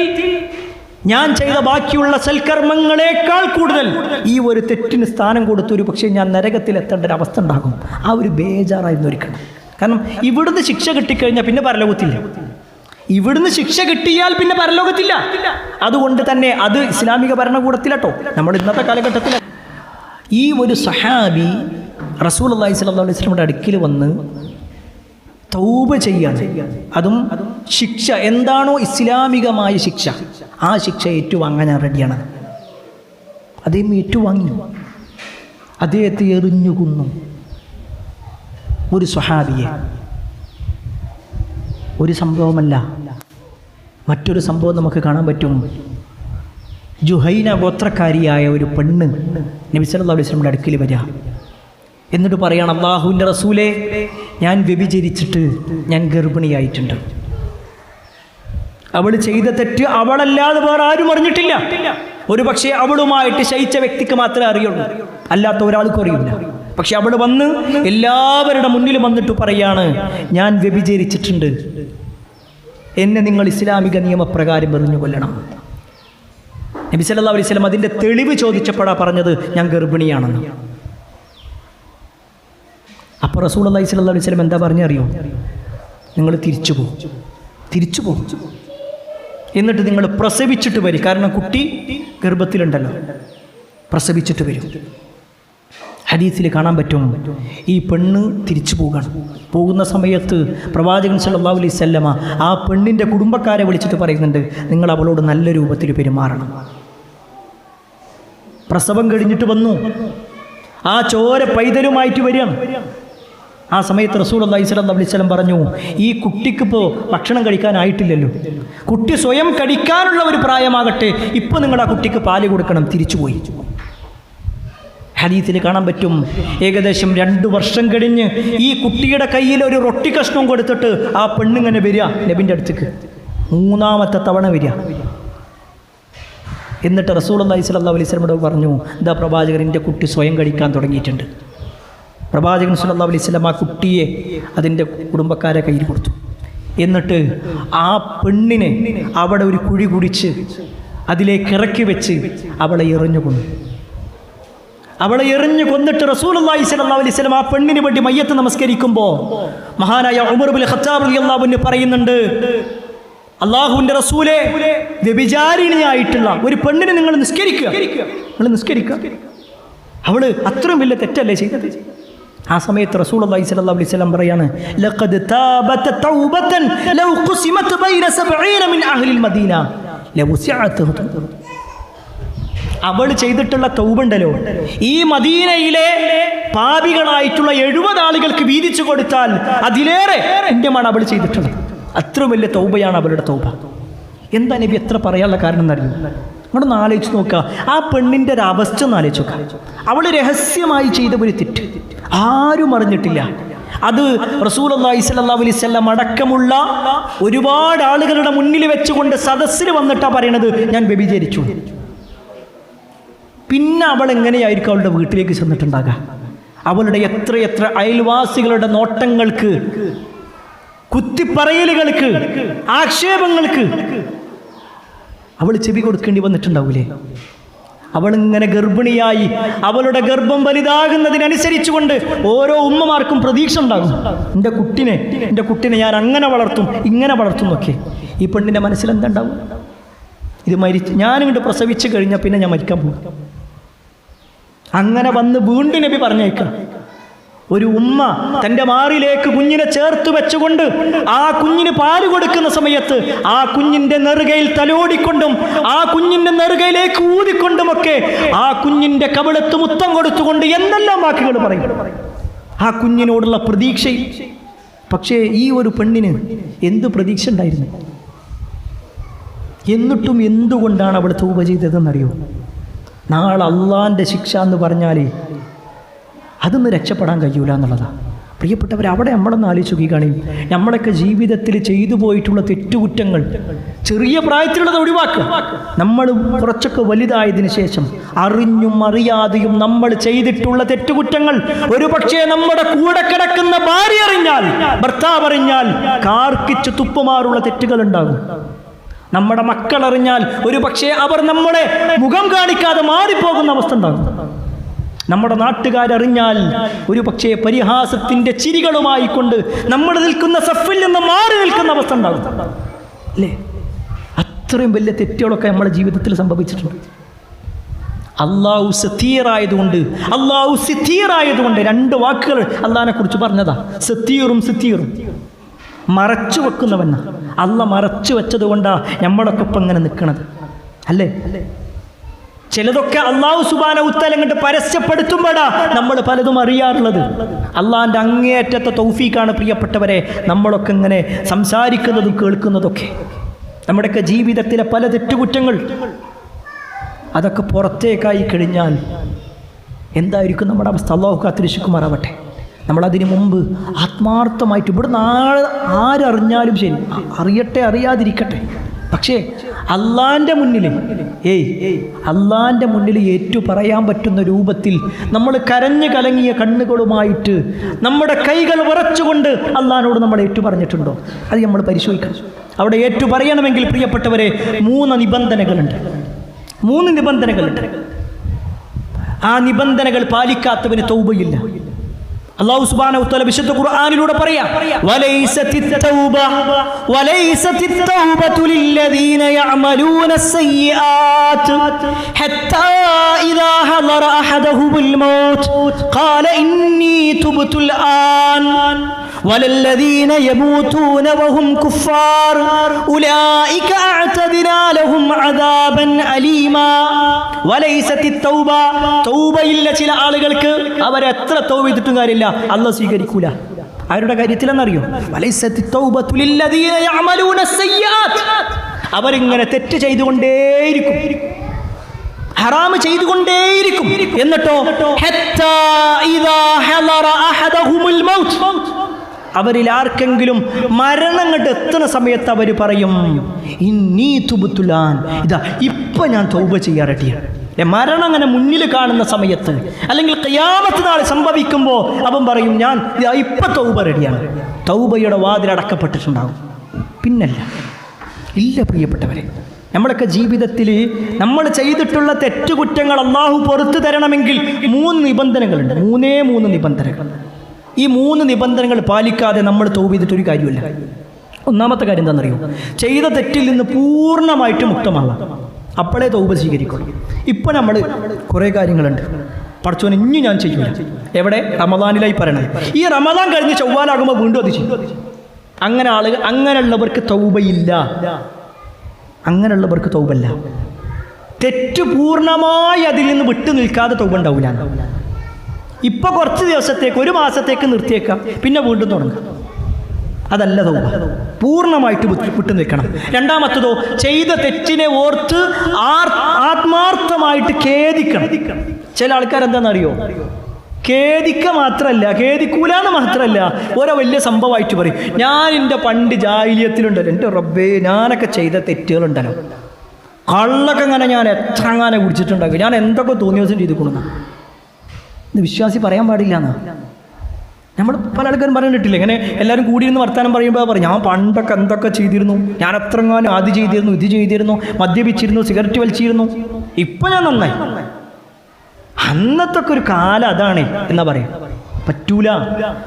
ഞാൻ ചെയ്ത ബാക്കിയുള്ള സൽക്കർമ്മങ്ങളെക്കാൾ കൂടുതൽ ഈ ഒരു തെറ്റിന് സ്ഥാനം കൊടുത്തൊരു പക്ഷേ ഞാൻ നരകത്തിൽ എത്തേണ്ട ഒരു അവസ്ഥ ഉണ്ടാകും. ആ ഒരു ബേജാറായിരുന്നു ഒരിക്കണം. കാരണം ഇവിടുന്ന് ശിക്ഷ കിട്ടിക്കഴിഞ്ഞാൽ പിന്നെ പരലോകത്തില്ല. ഇവിടുന്ന് ശിക്ഷ കിട്ടിയാൽ പിന്നെ പരലോകത്തില്ല. അതുകൊണ്ട് തന്നെ അത് ഇസ്ലാമിക ഭരണകൂടത്തിലാട്ടോ, നമ്മൾ ഇന്നത്തെ കാലഘട്ടത്തിൽ. ഈ ഒരു സഹാബി റസൂലുള്ളാഹി സ്വല്ലല്ലാഹു അലൈഹി വസല്ലമയുടെ അടുക്കൽ വന്ന് തൗബ ചെയ്യാണ്. അതും ശിക്ഷ എന്താണോ ഇസ്ലാമികമായ ശിക്ഷ, ആ ശിക്ഷ ഏറ്റുവാങ്ങാൻ ഞാൻ റെഡിയാണ്. അദ്ദേഹം ഏറ്റുവാങ്ങി, അദ്ദേഹത്തെ എറിഞ്ഞു കൊന്നു. ഒരു സ്വഹാബിയെ. ഒരു സംഭവമല്ല, മറ്റൊരു സംഭവം നമുക്ക് കാണാൻ പറ്റും. ജുഹൈന ഗോത്രക്കാരിയായ ഒരു പെണ്ണ് നബി സല്ലല്ലാഹു അലൈഹി വസല്ലമയുടെ അടുക്കൽ വരിക. എന്നിട്ട് പറയാണ്, അല്ലാഹുവിൻ്റെ റസൂലേ, ഞാൻ വ്യഭിചരിച്ചിട്ട് ഞാൻ ഗർഭിണിയായിട്ടുണ്ട്. അവൾ ചെയ്ത തെറ്റ് അവളല്ലാതെ വേറെ ആരും അറിഞ്ഞിട്ടില്ല. ഒരു പക്ഷേ അവളുമായിട്ട് ശയിച്ച വ്യക്തിക്ക് മാത്രമേ അറിയുള്ളൂ, അല്ലാത്ത ഒരാൾക്കും അറിയില്ല. പക്ഷെ അവൾ വന്ന് എല്ലാവരുടെ മുന്നിൽ വന്നിട്ട് പറയാണ്, ഞാൻ വ്യഭിചരിച്ചിട്ടുണ്ട്, എന്നെ നിങ്ങൾ ഇസ്ലാമിക നിയമപ്രകാരം എറിഞ്ഞു കൊല്ലണം. നബി സല്ലല്ലാഹു അലൈഹി വസല്ലം അതിൻ്റെ തെളിവ് ചോദിച്ചപ്പോഴാണ് പറഞ്ഞത്, ഞാൻ ഗർഭിണിയാണെന്ന്. അപ്പോൾ റസൂലുള്ളാഹി സ്വല്ലല്ലാഹു അലൈഹി വസല്ലം എന്താ പറഞ്ഞറിയോ? നിങ്ങൾ തിരിച്ചു പോകും, എന്നിട്ട് നിങ്ങൾ പ്രസവിച്ചിട്ട് വരും. കാരണം കുട്ടി ഗർഭത്തിലുണ്ടല്ലോ, പ്രസവിച്ചിട്ട് വരും. ഹദീസിൽ കാണാൻ പറ്റും, ഈ പെണ്ണ് തിരിച്ചു പോകുന്ന സമയത്ത് പ്രവാചകൻ സല്ലല്ലാഹു അലൈഹി വസല്ലമ ആ പെണ്ണിൻ്റെ കുടുംബക്കാരെ വിളിച്ചിട്ട് പറയുന്നുണ്ട്, നിങ്ങൾ അവളോട് നല്ല രൂപത്തിൽ പെരുമാറണം. പ്രസവം കഴിഞ്ഞിട്ട് വന്നു, ആ ചോര പൈതലുമായിട്ട് വരികയാണ്. ആ സമയത്ത് റസൂലുള്ളാഹി സ്വല്ലല്ലാഹു അലൈഹി വസല്ലം പറഞ്ഞു, ഈ കുട്ടിക്കിപ്പോൾ ഭക്ഷണം കഴിക്കാനായിട്ടില്ലല്ലോ, കുട്ടി സ്വയം കഴിക്കാനുള്ള ഒരു പ്രായമാകട്ടെ, ഇപ്പോൾ നിങ്ങൾ ആ കുട്ടിക്ക് പാല് കൊടുക്കണം. തിരിച്ചുപോയി. ഹദീസിൽ കാണാൻ പറ്റും, ഏകദേശം 2 വർഷം കഴിഞ്ഞ് ഈ കുട്ടിയുടെ കയ്യിൽ ഒരു റൊട്ടി കഷ്ണം കൊടുത്തിട്ട് ആ പെണ്ണിങ്ങനെ വരിക നബിൻ്റെ അടുത്തേക്ക്, 3ാമത്തെ തവണ വരിക. എന്നിട്ട് റസൂലുള്ളാഹി സ്വല്ലല്ലാഹു അലൈഹി വസല്ലം പറഞ്ഞു, ഇതാ പ്രവാചകൻ്റെ കുട്ടി സ്വയം കഴിക്കാൻ തുടങ്ങിയിട്ടുണ്ട്. പ്രവാചകൻ സല്ലല്ലാഹു അലൈഹി വസല്ലം ആ കുട്ടിയെ അതിൻ്റെ കുടുംബക്കാരെ കയ്യിൽ കൊടുത്തു. എന്നിട്ട് ആ പെണ്ണിനെ അവിടെ ഒരു കുഴി കുടിച്ച് അതിലേക്ക് ഇറക്കി വെച്ച് അവളെ എറിഞ്ഞു കൊന്നിട്ട് റസൂലുള്ളാഹി സ്വല്ലല്ലാഹു അലൈഹി വസല്ലം ആ പെണ്ണിന് വേണ്ടി മയ്യത്ത് നമസ്കരിക്കുമ്പോൾ മഹാനായ ഉമർ ഇബ്നുൽ ഖത്താബ് റളിയല്ലാഹു അൻഹു പറയുന്നുണ്ട്, അല്ലാഹുവിൻ്റെ റസൂലേ, വ്യഭിചാരിണിയായിട്ടുള്ള ഒരു പെണ്ണിനെ നിങ്ങൾ നിസ്കരിക്കുക. അവള് അത്രയും വലിയ തെറ്റല്ലേ ചെയ്തത്? ആ സമയത്ത് റസൂലുള്ളാഹി സ്വല്ലല്ലാഹു അലൈഹി വസല്ലം പറയാണ്, ലഖദ് താബത തൗബതൻ ലൗ ഖുസിമത് ബൈന 70 മിൻ അഹ്ലിൽ മദീന ലവസിഅതുഹു. അവൾ ചെയ്തിട്ടുള്ള തൗബണ്ടല്ലോ, ഈ മദീനയിലെ പാപികളായിട്ടുള്ള 70 ആളുകൾക്ക് വീതിച്ചു കൊടുത്താൽ അതിലേറെ പുണ്യമാണ് അവൾ ചെയ്തിട്ടുള്ളത്. അത്ര വലിയ തൗബയാണ് അവളുടെ തൗബ. എന്താ നബി എത്ര പറയാനുള്ള കാരണം എന്നറിയും? അങ്ങോട്ടൊന്ന് ആലോചിച്ച് നോക്കുക, ആ പെണ്ണിൻ്റെ ഒരു അവസ്ഥ ഒന്ന് ആലോചിച്ച് നോക്കുക. അവൾ രഹസ്യമായി ചെയ്ത ഒരു തെറ്റ്, ആരും അറിഞ്ഞിട്ടില്ല. അത് റസൂലുള്ളാഹി സ്വല്ലല്ലാഹു അലൈഹി വസല്ലം അടക്കമുള്ള ഒരുപാട് ആളുകളുടെ മുന്നിൽ വെച്ചുകൊണ്ട് സദസ്സിൽ വന്നിട്ടാ പറയണത് ഞാൻ വ്യഭിചരിച്ചു. പിന്നെ അവൾ എങ്ങനെയായിരിക്കും അവളുടെ വീട്ടിലേക്ക് ചെന്നിട്ടുണ്ടാകുക? അവളുടെ എത്രയെത്ര അയൽവാസികളുടെ നോട്ടങ്ങൾക്ക്, കുത്തിപ്പറയലുകൾക്ക്, ആക്ഷേപങ്ങൾക്ക് അവൾ ചെവി കൊടുക്കേണ്ടി വന്നിട്ടുണ്ടാവൂലേ? അവളിങ്ങനെ ഗർഭിണിയായി അവളുടെ ഗർഭം വലുതാകുന്നതിനനുസരിച്ചുകൊണ്ട് ഓരോ ഉമ്മമാർക്കും പ്രതീക്ഷ ഉണ്ടാകും, എൻ്റെ കുട്ടിനെ ഞാൻ അങ്ങനെ വളർത്തും, ഇങ്ങനെ വളർത്തും എന്നൊക്കെ. ഈ പെണ്ണിൻ്റെ മനസ്സിലെന്തുണ്ടാവും? ഇത് ഞാനിങ്ങോട്ട് പ്രസവിച്ച് കഴിഞ്ഞാൽ പിന്നെ ഞാൻ മരിക്കാൻ പോകും. അങ്ങനെ വന്ന് വീണ്ടും നബി പറഞ്ഞേക്കാം, ഒരു ഉമ്മ തൻ്റെ മാറിലേക്ക് കുഞ്ഞിനെ ചേർത്ത് വെച്ചുകൊണ്ട് ആ കുഞ്ഞിന് പാല് കൊടുക്കുന്ന സമയത്ത് ആ കുഞ്ഞിൻ്റെ നെറുകയിൽ തലോടിക്കൊണ്ടും ആ കുഞ്ഞിൻ്റെ നെറുകയിലേക്ക് ഊതിക്കൊണ്ടുമൊക്കെ ആ കുഞ്ഞിൻ്റെ കവിളത്ത് മുത്തം കൊടുത്തുകൊണ്ട് എന്തെല്ലാം വാക്കുകൾ പറയും ആ കുഞ്ഞിനോടുള്ള പ്രതീക്ഷ. പക്ഷേ ഈ ഒരു പെണ്ണിന് എന്ത് പ്രതീക്ഷ ഉണ്ടായിരുന്നു? എന്നിട്ടും എന്തുകൊണ്ടാണ് അവൾ തൗബ ചെയ്തതെന്നറിയോ? നാളെ അള്ളാൻ്റെ ശിക്ഷ എന്ന് പറഞ്ഞാൽ അതൊന്നും രക്ഷപ്പെടാൻ കഴിയൂല എന്നുള്ളതാണ്. പ്രിയപ്പെട്ടവർ, അവിടെ നമ്മളൊന്ന് ആലോചിച്ച് കാണും. നമ്മളൊക്കെ ജീവിതത്തിൽ ചെയ്തു പോയിട്ടുള്ള തെറ്റുകുറ്റങ്ങൾ ചെറിയ പ്രായത്തിലുള്ളത് ഒഴിവാക്കുക. നമ്മൾ കുറച്ചൊക്കെ വലുതായതിനു ശേഷം അറിഞ്ഞും അറിയാതെയും നമ്മൾ ചെയ്തിട്ടുള്ള തെറ്റുകുറ്റങ്ങൾ ഒരു പക്ഷേ നമ്മുടെ കൂടെ കിടക്കുന്ന ഭാര്യ അറിഞ്ഞാൽ, ഭർത്താവ് അറിഞ്ഞാൽ കാർക്കിച്ച് തുപ്പുമാറുള്ള തെറ്റുകൾ ഉണ്ടാകും. നമ്മുടെ മക്കൾ അറിഞ്ഞാൽ ഒരു പക്ഷേ അവർ നമ്മളെ മുഖം കാണിക്കാതെ മാറിപ്പോകുന്ന അവസ്ഥ ഉണ്ടാകും. നമ്മുടെ നാട്ടുകാരറിഞ്ഞാൽ ഒരു പക്ഷേ പരിഹാസത്തിൻ്റെ ചിരികളുമായി കൊണ്ട് നമ്മൾ നിൽക്കുന്ന സഫിൽ നിന്ന് മാറി നിൽക്കുന്ന അവസ്ഥ ഉണ്ടാകും അല്ലേ? അത്രയും വലിയ തെറ്റുകളൊക്കെ നമ്മുടെ ജീവിതത്തിൽ സംഭവിച്ചിട്ടുണ്ട്. അള്ളാഹു സത്തീറായതുകൊണ്ട് രണ്ട് വാക്കുകൾ അള്ളാഹിനെ കുറിച്ച് പറഞ്ഞതാ, സത്തീറും സിത്തീറും. മറച്ചു വെക്കുന്നവനാ. അള്ളാഹ് മറച്ചു വെച്ചത് കൊണ്ടാ നമ്മളൊക്കെ ഇപ്പം ഇങ്ങനെ നിൽക്കണത് അല്ലേ? ചിലതൊക്കെ അള്ളാഹു സുബ്ഹാനഹു വ തആല അങ്ങോട്ട് പരസ്യപ്പെടുത്തുമ്പോഴാ നമ്മൾ പലതും അറിയാറുള്ളത്. അള്ളാഹിൻ്റെ അങ്ങേയറ്റത്തെ തൗഫീഖാണ് പ്രിയപ്പെട്ടവരെ നമ്മളൊക്കെ ഇങ്ങനെ സംസാരിക്കുന്നതും കേൾക്കുന്നതൊക്കെ. നമ്മുടെയൊക്കെ ജീവിതത്തിലെ പല തെറ്റുകുറ്റങ്ങൾ അതൊക്കെ പുറത്തേക്കായി കഴിഞ്ഞാൽ എന്തായിരിക്കും നമ്മുടെ അവസ്ഥ? അള്ളാഹു കാത്തിരക്ഷിക്കുമാറാവട്ടെ. നമ്മളതിന് മുമ്പ് ആത്മാർത്ഥമായിട്ട് ഇവിടുന്ന് ആരറിഞ്ഞാലും ശരി, അറിയട്ടെ അറിയാതിരിക്കട്ടെ, പക്ഷേ അള്ളാൻ്റെ മുന്നിൽ ഏറ്റു പറയാൻ പറ്റുന്ന രൂപത്തിൽ നമ്മൾ കരഞ്ഞു കലങ്ങിയ കണ്ണുകളുമായിട്ട് നമ്മുടെ കൈകൾ വിറച്ചുകൊണ്ട് അള്ളാഹിനോട് നമ്മൾ ഏറ്റു പറഞ്ഞിട്ടുണ്ടോ? അത് നമ്മൾ പരിശോധിക്കണം. അവിടെ ഏറ്റു പറയണമെങ്കിൽ പ്രിയപ്പെട്ടവരെ 3 നിബന്ധനകളുണ്ട്. ആ നിബന്ധനകൾ പാലിക്കാത്തവന് തൗബയില്ല. അല്ലാഹു സുബ്ഹാനഹു വ തആല വിശുദ്ധ ഖുർആനിലൂടെ പറയാ, വലൈസത്തിത് തൗബതു ലില്ലദീന യഅമലൂന അസ്സയ്യിആത്ത് ഹത്താ ഇദാ ഹദറ അഹദഹുൽ മൗത്ത് ഖാല ഇന്നി തുബ്തുൽ ആൻ വലല്ലദീന യമൂതൂന വഹും കുഫാർ ഉലൈക അഅതദ്നാ ലഹും അദാബൻ അലീമാ. വലൈസത്തിത് തൗബയില്ല ചില ആളുകൾക്ക്. അവരെത്ര തൗബ ചെയ്തിട്ടും കാര്യമില്ല, അല്ലാഹു സ്വീകരിക്കൂല. അവരുടെ കാര്യത്തിലെന്നറിയോ? അവരിങ്ങനെ തെറ്റ് ചെയ്തുകൊണ്ടേയിരിക്കും, ഹറാമ് ചെയ്തുകൊണ്ടേയിരിക്കും. എന്നിട്ടോ അവരിൽ ആർക്കെങ്കിലും മരണം കണ്ട് എത്തുന്ന സമയത്ത് അവർ പറയും, ഇന്നീ തുബ്തുലാൻ, ഇതാ ഇപ്പൊ ഞാൻ തൗബ ചെയ്യാൻ റെഡിയാണ്. മരണം അങ്ങനെ മുന്നിൽ കാണുന്ന സമയത്ത് അല്ലെങ്കിൽ ഖിയാമത്ത് നാൾ സംഭവിക്കുമ്പോൾ അവൻ പറയും, ഞാൻ ഇപ്പൊ തൗബ റെഡിയാണ്. തൗബയുടെ വാതിൽ അടക്കപ്പെട്ടിട്ടുണ്ടാകും. പിന്നല്ല, ഇല്ല പ്രിയപ്പെട്ടവരെ. നമ്മളൊക്കെ ജീവിതത്തിൽ നമ്മൾ ചെയ്തിട്ടുള്ള തെറ്റുകുറ്റങ്ങൾ അള്ളാഹു പുറത്തു തരണമെങ്കിൽ 3 നിബന്ധനകളുണ്ട്. 3 നിബന്ധനകൾ. ഈ 3 നിബന്ധനകൾ പാലിക്കാതെ നമ്മൾ തൗബ ചെയ്തിട്ടൊരു കാര്യമില്ല. ഒന്നാമത്തെ കാര്യം എന്താണെന്നറിയോ? ചെയ്ത തെറ്റിൽ നിന്ന് പൂർണ്ണമായിട്ട് മുക്തമാവാം, അപ്പോഴേ തൗബ സ്വീകരിക്കുള്ളൂ. ഇപ്പം നമ്മൾ കുറേ കാര്യങ്ങളുണ്ട്, പടച്ചോൻ ഇനി ഞാൻ ചെയ്യൂല. എവിടെ? റമദാനിലായി പറയണത്. ഈ റമദാൻ കഴിഞ്ഞ് ചൊവ്വാലാകുമ്പോൾ വീണ്ടും അത് ചെയ്യും. അങ്ങനെയുള്ളവർക്ക് തൗബയില്ല. അങ്ങനെയുള്ളവർക്ക് തൗബല്ല. തെറ്റ് പൂർണ്ണമായി അതിൽ നിന്ന് വിട്ടു നിൽക്കാതെ തൗബ ഉണ്ടാവില്ല. ഇപ്പൊ കുറച്ച് ദിവസത്തേക്ക്, 1 മാസത്തേക്ക് നിർത്തിയേക്കാം, പിന്നെ വീണ്ടും തുടങ്ങാം. അതല്ല തൗബ. പൂർണ്ണമായിട്ട് വിട്ടു നിൽക്കണം. രണ്ടാമത്തതോ ചെയ്ത തെറ്റിനെ ഓർത്ത് ആത്മാർത്ഥമായിട്ട് ഖേദിക്കണം. ചില ആൾക്കാർ എന്താണെന്നറിയോ, ഖേദിക്ക മാത്രമല്ല, ഖേദിക്കൂലെന്ന് മാത്രമല്ല, ഓരോ വലിയ സംഭവമായിട്ട് പറയും, ഞാൻ എൻ്റെ പണ്ട് ജാഹിലിയത്തിലുണ്ടല്ലോ, എൻ്റെ റബ്ബേ ഞാനൊക്കെ ചെയ്ത തെറ്റുകളുണ്ടല്ലോ, കള്ളൊക്കെ അങ്ങനെ ഞാൻ എത്ര അങ്ങനെ കുടിച്ചിട്ടുണ്ടാകും, ഞാൻ എന്തൊക്കെ തോന്നിയ ദിവസം ചെയ്തിക്കൊള്ളുന്ന. ഇത് വിശ്വാസി പറയാൻ പാടില്ല എന്നാ നമ്മൾ പല ആൾക്കാരും പറഞ്ഞിട്ടില്ല. ഇങ്ങനെ എല്ലാവരും കൂടിയിരുന്ന് വർത്താനം പറയുമ്പോൾ പറയും, ഞാൻ പണ്ടൊക്കെ എന്തൊക്കെ ചെയ്തിരുന്നു, ഞാൻ എത്രങ്ങാനും അത് ചെയ്തിരുന്നു, ഇത് ചെയ്തിരുന്നു, മദ്യപിച്ചിരുന്നു, സിഗരറ്റ് വലിച്ചിരുന്നു, ഇപ്പം ഞാൻ നന്നായി. അന്നത്തെ ഒരു കാലം അതാണ് എന്നാ പറയാം. പറ്റൂല.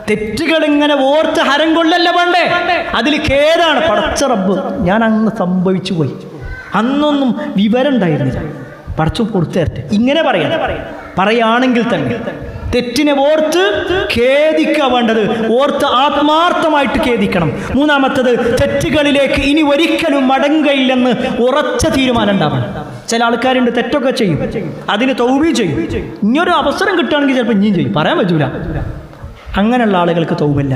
തെറ്റുകൾ ഇങ്ങനെ ഓർത്ത് ഹരം കൊള്ളല്ല വേണ്ടേ, അതിൽ ഖേദാണ്. പടച്ച റബ്ബ് ഞാൻ അന്ന് സംഭവിച്ചു പോയി, അന്നൊന്നും വിവരം ഉണ്ടായിരുന്നില്ല, പടച്ചു പുറത്തു തരട്ടെ, ഇങ്ങനെ പറയുകയാണെങ്കിൽ തന്നെ തെറ്റിനെ ഓർത്ത് ഖേദിക്കുക വേണ്ടത്, ഓർത്ത് ആത്മാർത്ഥമായിട്ട് ഖേദിക്കണം. മൂന്നാമത്തത് തെറ്റുകളിലേക്ക് ഇനി ഒരിക്കലും മടങ്ങുകയില്ലെന്ന് ഉറച്ച തീരുമാനം ഉണ്ടാവണം. ചില ആൾക്കാരുണ്ട് തെറ്റൊക്കെ ചെയ്യും, അതിന് തൗബ ചെയ്യും, ഇനിയൊരു അവസരം കിട്ടുകയാണെങ്കിൽ ചിലപ്പോൾ ഇനിയും ചെയ്യും, പറയാൻ പറ്റൂല. അങ്ങനെയുള്ള ആളുകൾക്ക് തൗബല്ല.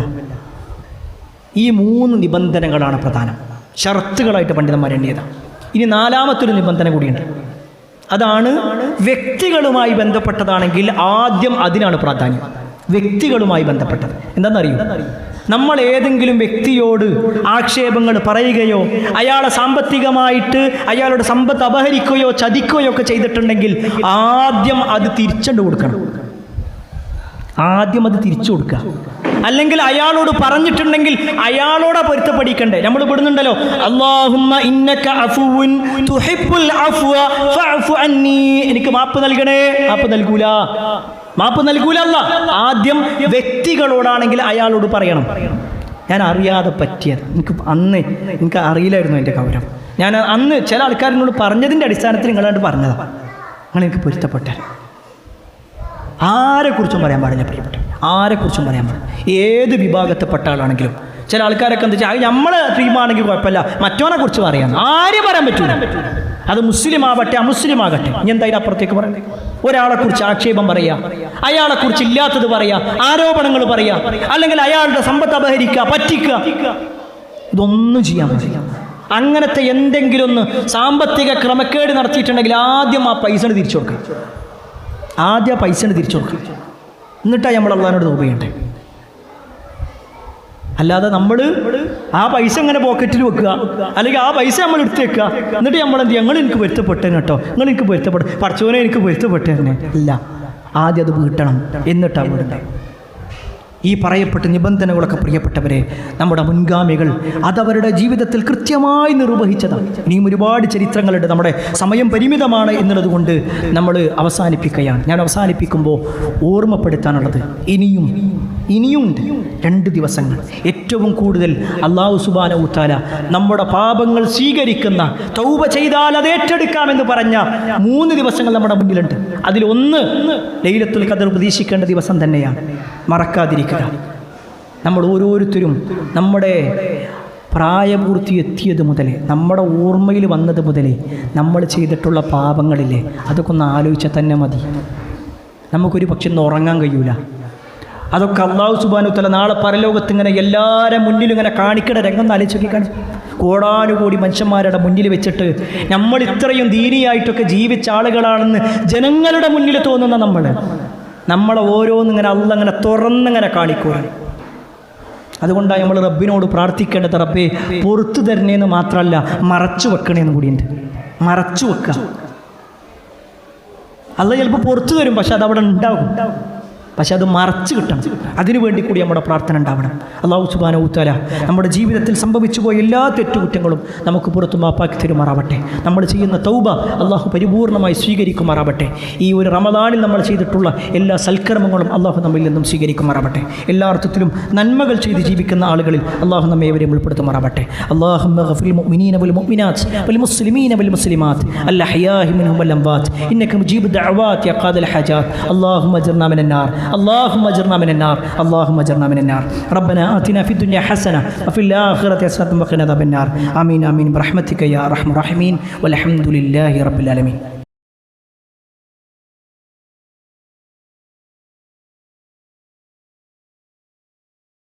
ഈ 3 നിബന്ധനകളാണ് പ്രധാനം, ഷർത്തുകളായിട്ട് പണ്ഡിതന്മാർ എണ്ണിയതാണ്. ഇനി 4ാമത്തൊരു നിബന്ധന കൂടിയുണ്ട്. അതാണ് വ്യക്തികളുമായി ബന്ധപ്പെട്ടതാണെങ്കിൽ ആദ്യം അതിനാണ് പ്രാധാന്യം. വ്യക്തികളുമായി ബന്ധപ്പെട്ടത് എന്താണെന്നറിയോ, നമ്മൾ ഏതെങ്കിലും വ്യക്തിയോട് ആക്ഷേപങ്ങൾ പറയുകയോ അയാളെ സാമ്പത്തികമായിട്ട് അയാളുടെ സമ്പത്ത് അപഹരിക്കുകയോ ചതിക്കുകയോ ഒക്കെ ചെയ്തിട്ടുണ്ടെങ്കിൽ ആദ്യം അത് തിരിച്ചുകൊണ്ട് കൊടുക്കണം. ആദ്യം അത് തിരിച്ചു കൊടുക്കുക. അല്ലെങ്കിൽ അയാളോട് പറഞ്ഞിട്ടുണ്ടെങ്കിൽ അയാളോടാ പൊരുത്തപ്പെടിക്കണ്ടേ. നമ്മൾ ഇവിടുന്നുണ്ടല്ലോ, അല്ലാഹുമ്മ ഇന്നക അഫുവുൻ തുഹിബ്ബുൽ അഫ്വ ഫഅഫു അന്നി, എനിക്ക് മാപ്പ് നൽകണേ. മാപ്പ് നൽകൂല അല്ല. ആദ്യം വ്യക്തികളോടാണെങ്കിൽ അയാളോട് പറയണം, ഞാൻ അറിയാതെ പറ്റിയത്, എനിക്ക് അറിയില്ലായിരുന്നു എൻ്റെ ഗൗരവം, ഞാൻ അന്ന് ചില ആൾക്കാരിനോട് പറഞ്ഞതിൻ്റെ അടിസ്ഥാനത്തിൽ നിങ്ങളായിട്ട് പറഞ്ഞതാണ്, നിങ്ങൾ എനിക്ക് പൊരുത്തപ്പെട്ട. ആരെക്കുറിച്ചും പറയാൻ പാടില്ല പ്രിയപ്പെട്ട, ആരെക്കുറിച്ചും പറയാൻ പാടില്ല. ഏത് വിഭാഗത്തിൽപ്പെട്ട ആളാണെങ്കിലും. ചില ആൾക്കാരൊക്കെ എന്താ വെച്ചാൽ നമ്മളെ ടീമാണെങ്കിൽ കുഴപ്പമില്ല, മറ്റോനെ കുറിച്ച് പറയാം, ആരും പറയാൻ പറ്റൂല. അത് മുസ്ലിം ആവട്ടെ അമുസ്ലിം ആകട്ടെ, ഇനി എന്തായാലും അപ്പുറത്തേക്ക് പറയാം. ഒരാളെ കുറിച്ച് ആക്ഷേപം പറയാ, അയാളെ കുറിച്ച് ഇല്ലാത്തത് പറയാ, ആരോപണങ്ങൾ പറയാ, അല്ലെങ്കിൽ അയാളുടെ സമ്പത്ത് അപഹരിക്കുക, പറ്റിക്കുക, ഇതൊന്നും ചെയ്യാൻ പറ്റില്ല. അങ്ങനത്തെ എന്തെങ്കിലും ഒന്ന് സാമ്പത്തിക ക്രമക്കേട് നടത്തിയിട്ടുണ്ടെങ്കിൽ ആദ്യം ആ പൈസ തിരിച്ചു കൊടുക്കുക. എന്നിട്ടാണ് നമ്മൾ അള്ളാഹിനോട് തൗബ ചെയ്യണ്ടേ. അല്ലാതെ നമ്മൾ ആ പൈസ ഇങ്ങനെ പോക്കറ്റിൽ വെക്കുക, അല്ലെങ്കിൽ ആ പൈസ നമ്മൾ എടുത്ത് വെക്കുക, എന്നിട്ട് നമ്മൾ എന്ത് ചെയ്യുക, നിങ്ങൾ എനിക്ക് പൊരുത്തപ്പെട്ടേനെ കേട്ടോ, നിങ്ങൾ എനിക്ക് പൊരുത്തപ്പെട്ട പഠിച്ചവനെ എനിക്ക് പൊരുത്തപ്പെട്ടേനെ ഇല്ല. ആദ്യം അത് വീട്ടണം, എന്നിട്ടാണ് വീടണ്ടേ. ഈ പറയപ്പെട്ട നിബന്ധനകളൊക്കെ പ്രിയപ്പെട്ടവരെ നമ്മുടെ മുൻഗാമികൾ അതവരുടെ ജീവിതത്തിൽ കൃത്യമായി നിർവഹിച്ചതാണ്. ഇനിയും ഒരുപാട് ചരിത്രങ്ങളുണ്ട്. നമ്മുടെ സമയം പരിമിതമാണ് എന്നുള്ളത് കൊണ്ട് നമ്മൾ അവസാനിപ്പിക്കുകയാണ്. ഞാൻ അവസാനിപ്പിക്കുമ്പോൾ ഓർമ്മപ്പെടുത്താനുള്ളത് ഇനിയുമുണ്ട് 2 ദിവസങ്ങൾ. ഏറ്റവും കൂടുതൽ അല്ലാഹു സുബ്ഹാനഹു തആല നമ്മുടെ പാപങ്ങൾ സ്വീകരിക്കുന്ന, തൗബ ചെയ്താൽ അത് ഏറ്റെടുക്കാമെന്ന് പറഞ്ഞ 3 ദിവസങ്ങൾ നമ്മുടെ മുന്നിലുണ്ട്. അതിലൊന്ന് ലൈലത്തുൽ ഖദർ പ്രതീക്ഷിക്കേണ്ട ദിവസം തന്നെയാണ്. മറക്കാതിരിക്കുക. നമ്മൾ ഓരോരുത്തരും നമ്മുടെ പ്രായപൂർത്തി എത്തിയത് മുതലേ, നമ്മുടെ ഓർമ്മയിൽ വന്നത് മുതലേ നമ്മൾ ചെയ്തിട്ടുള്ള പാപങ്ങളില്ലേ, അതൊക്കെ ഒന്ന് ആലോചിച്ചാൽ തന്നെ മതി. നമുക്കൊരു പക്ഷെ ഒന്ന് ഉറങ്ങാൻ കഴിയൂല. അതൊക്കെ അല്ലാഹു സുബ്ഹാനഹു തആല നാളെ പരലോകത്ത് ഇങ്ങനെ എല്ലാവരും മുന്നിലും ഇങ്ങനെ കാണിക്കണ രംഗം ഒന്ന് ആലോചിച്ച് നോക്കി. കോടാനുകോടി മനുഷ്യന്മാരുടെ മുന്നിൽ വെച്ചിട്ട് നമ്മൾ ഇത്രയും ദീനിയായിട്ടൊക്കെ ജീവിച്ച ആളുകളാണെന്ന് ജനങ്ങളുടെ മുന്നിൽ തോന്നുന്ന നമ്മളെ ഓരോന്നിങ്ങനെ അള്ളാഹ് ഇങ്ങനെ തുറന്നിങ്ങനെ കാണിക്കുക. അതുകൊണ്ടാണ് നമ്മൾ റബ്ബിനോട് പ്രാർത്ഥിക്കേണ്ടത്, റബ്ബേ പുറത്തു തരണേന്ന് മാത്രമല്ല മറച്ചു വെക്കണേന്ന് കൂടിയുണ്ട്. മറച്ചു വെക്കുക. അള്ളാഹ് ചിലപ്പോൾ പുറത്തു തരും, പക്ഷെ അതവിടെ ഉണ്ടാവും, പക്ഷെ അത് മറച്ചു കിട്ടണം. അതിനുവേണ്ടി കൂടി നമ്മുടെ പ്രാർത്ഥന ഉണ്ടാവണം. അല്ലാഹു സുബ്ഹാനഹു തആല നമ്മുടെ ജീവിതത്തിൽ സംഭവിച്ചു പോയ എല്ലാ തെറ്റുകുറ്റങ്ങളും നമുക്ക് പുറത്തു മാപ്പാക്കി തരുമാറാവട്ടെ. നമ്മൾ ചെയ്യുന്ന തൗബ അല്ലാഹു പരിപൂർണമായി സ്വീകരിക്കുമാറാവട്ടെ. ഈ ഒരു റമദാനിൽ നമ്മൾ ചെയ്തിട്ടുള്ള എല്ലാ സൽക്കർമ്മങ്ങളും അല്ലാഹു നമ്മിൽ നിന്നും സ്വീകരിക്കുമാറാവട്ടെ. എല്ലാ അർത്ഥത്തിലും നന്മകൾ ചെയ്ത് ജീവിക്കുന്ന ആളുകളിൽ അല്ലാഹു നമ്മെ ഏവരെയും ഉൾപ്പെടുത്തുമാറാവട്ടെ. അല്ലാഹുമ്മ ഗഫിൽ മുഅ്മിനീന വൽ മുഅ്മിനാത്ത് വൽ മുസ്ലിമീന വൽ മുസ്ലിമാത്ത് അൽ അഹ്യാഇ മിൻഹും വൽ അംവാത്ത് ഇന്നക മുജീബു ദഅവാത് യാ ഖാദിൽ ഹജാത്ത്. അല്ലാഹുമ്മ അജ്ർനാ മിനൻ നാർ اللهم اجرنا من النار اللهم اجرنا من النار ربنا آتنا في الدنيا حسنة وفي الآخرة حسنة وقنا عذاب النار آمين آمين برحمتك يا أرحم الراحمين والحمد لله رب العالمين.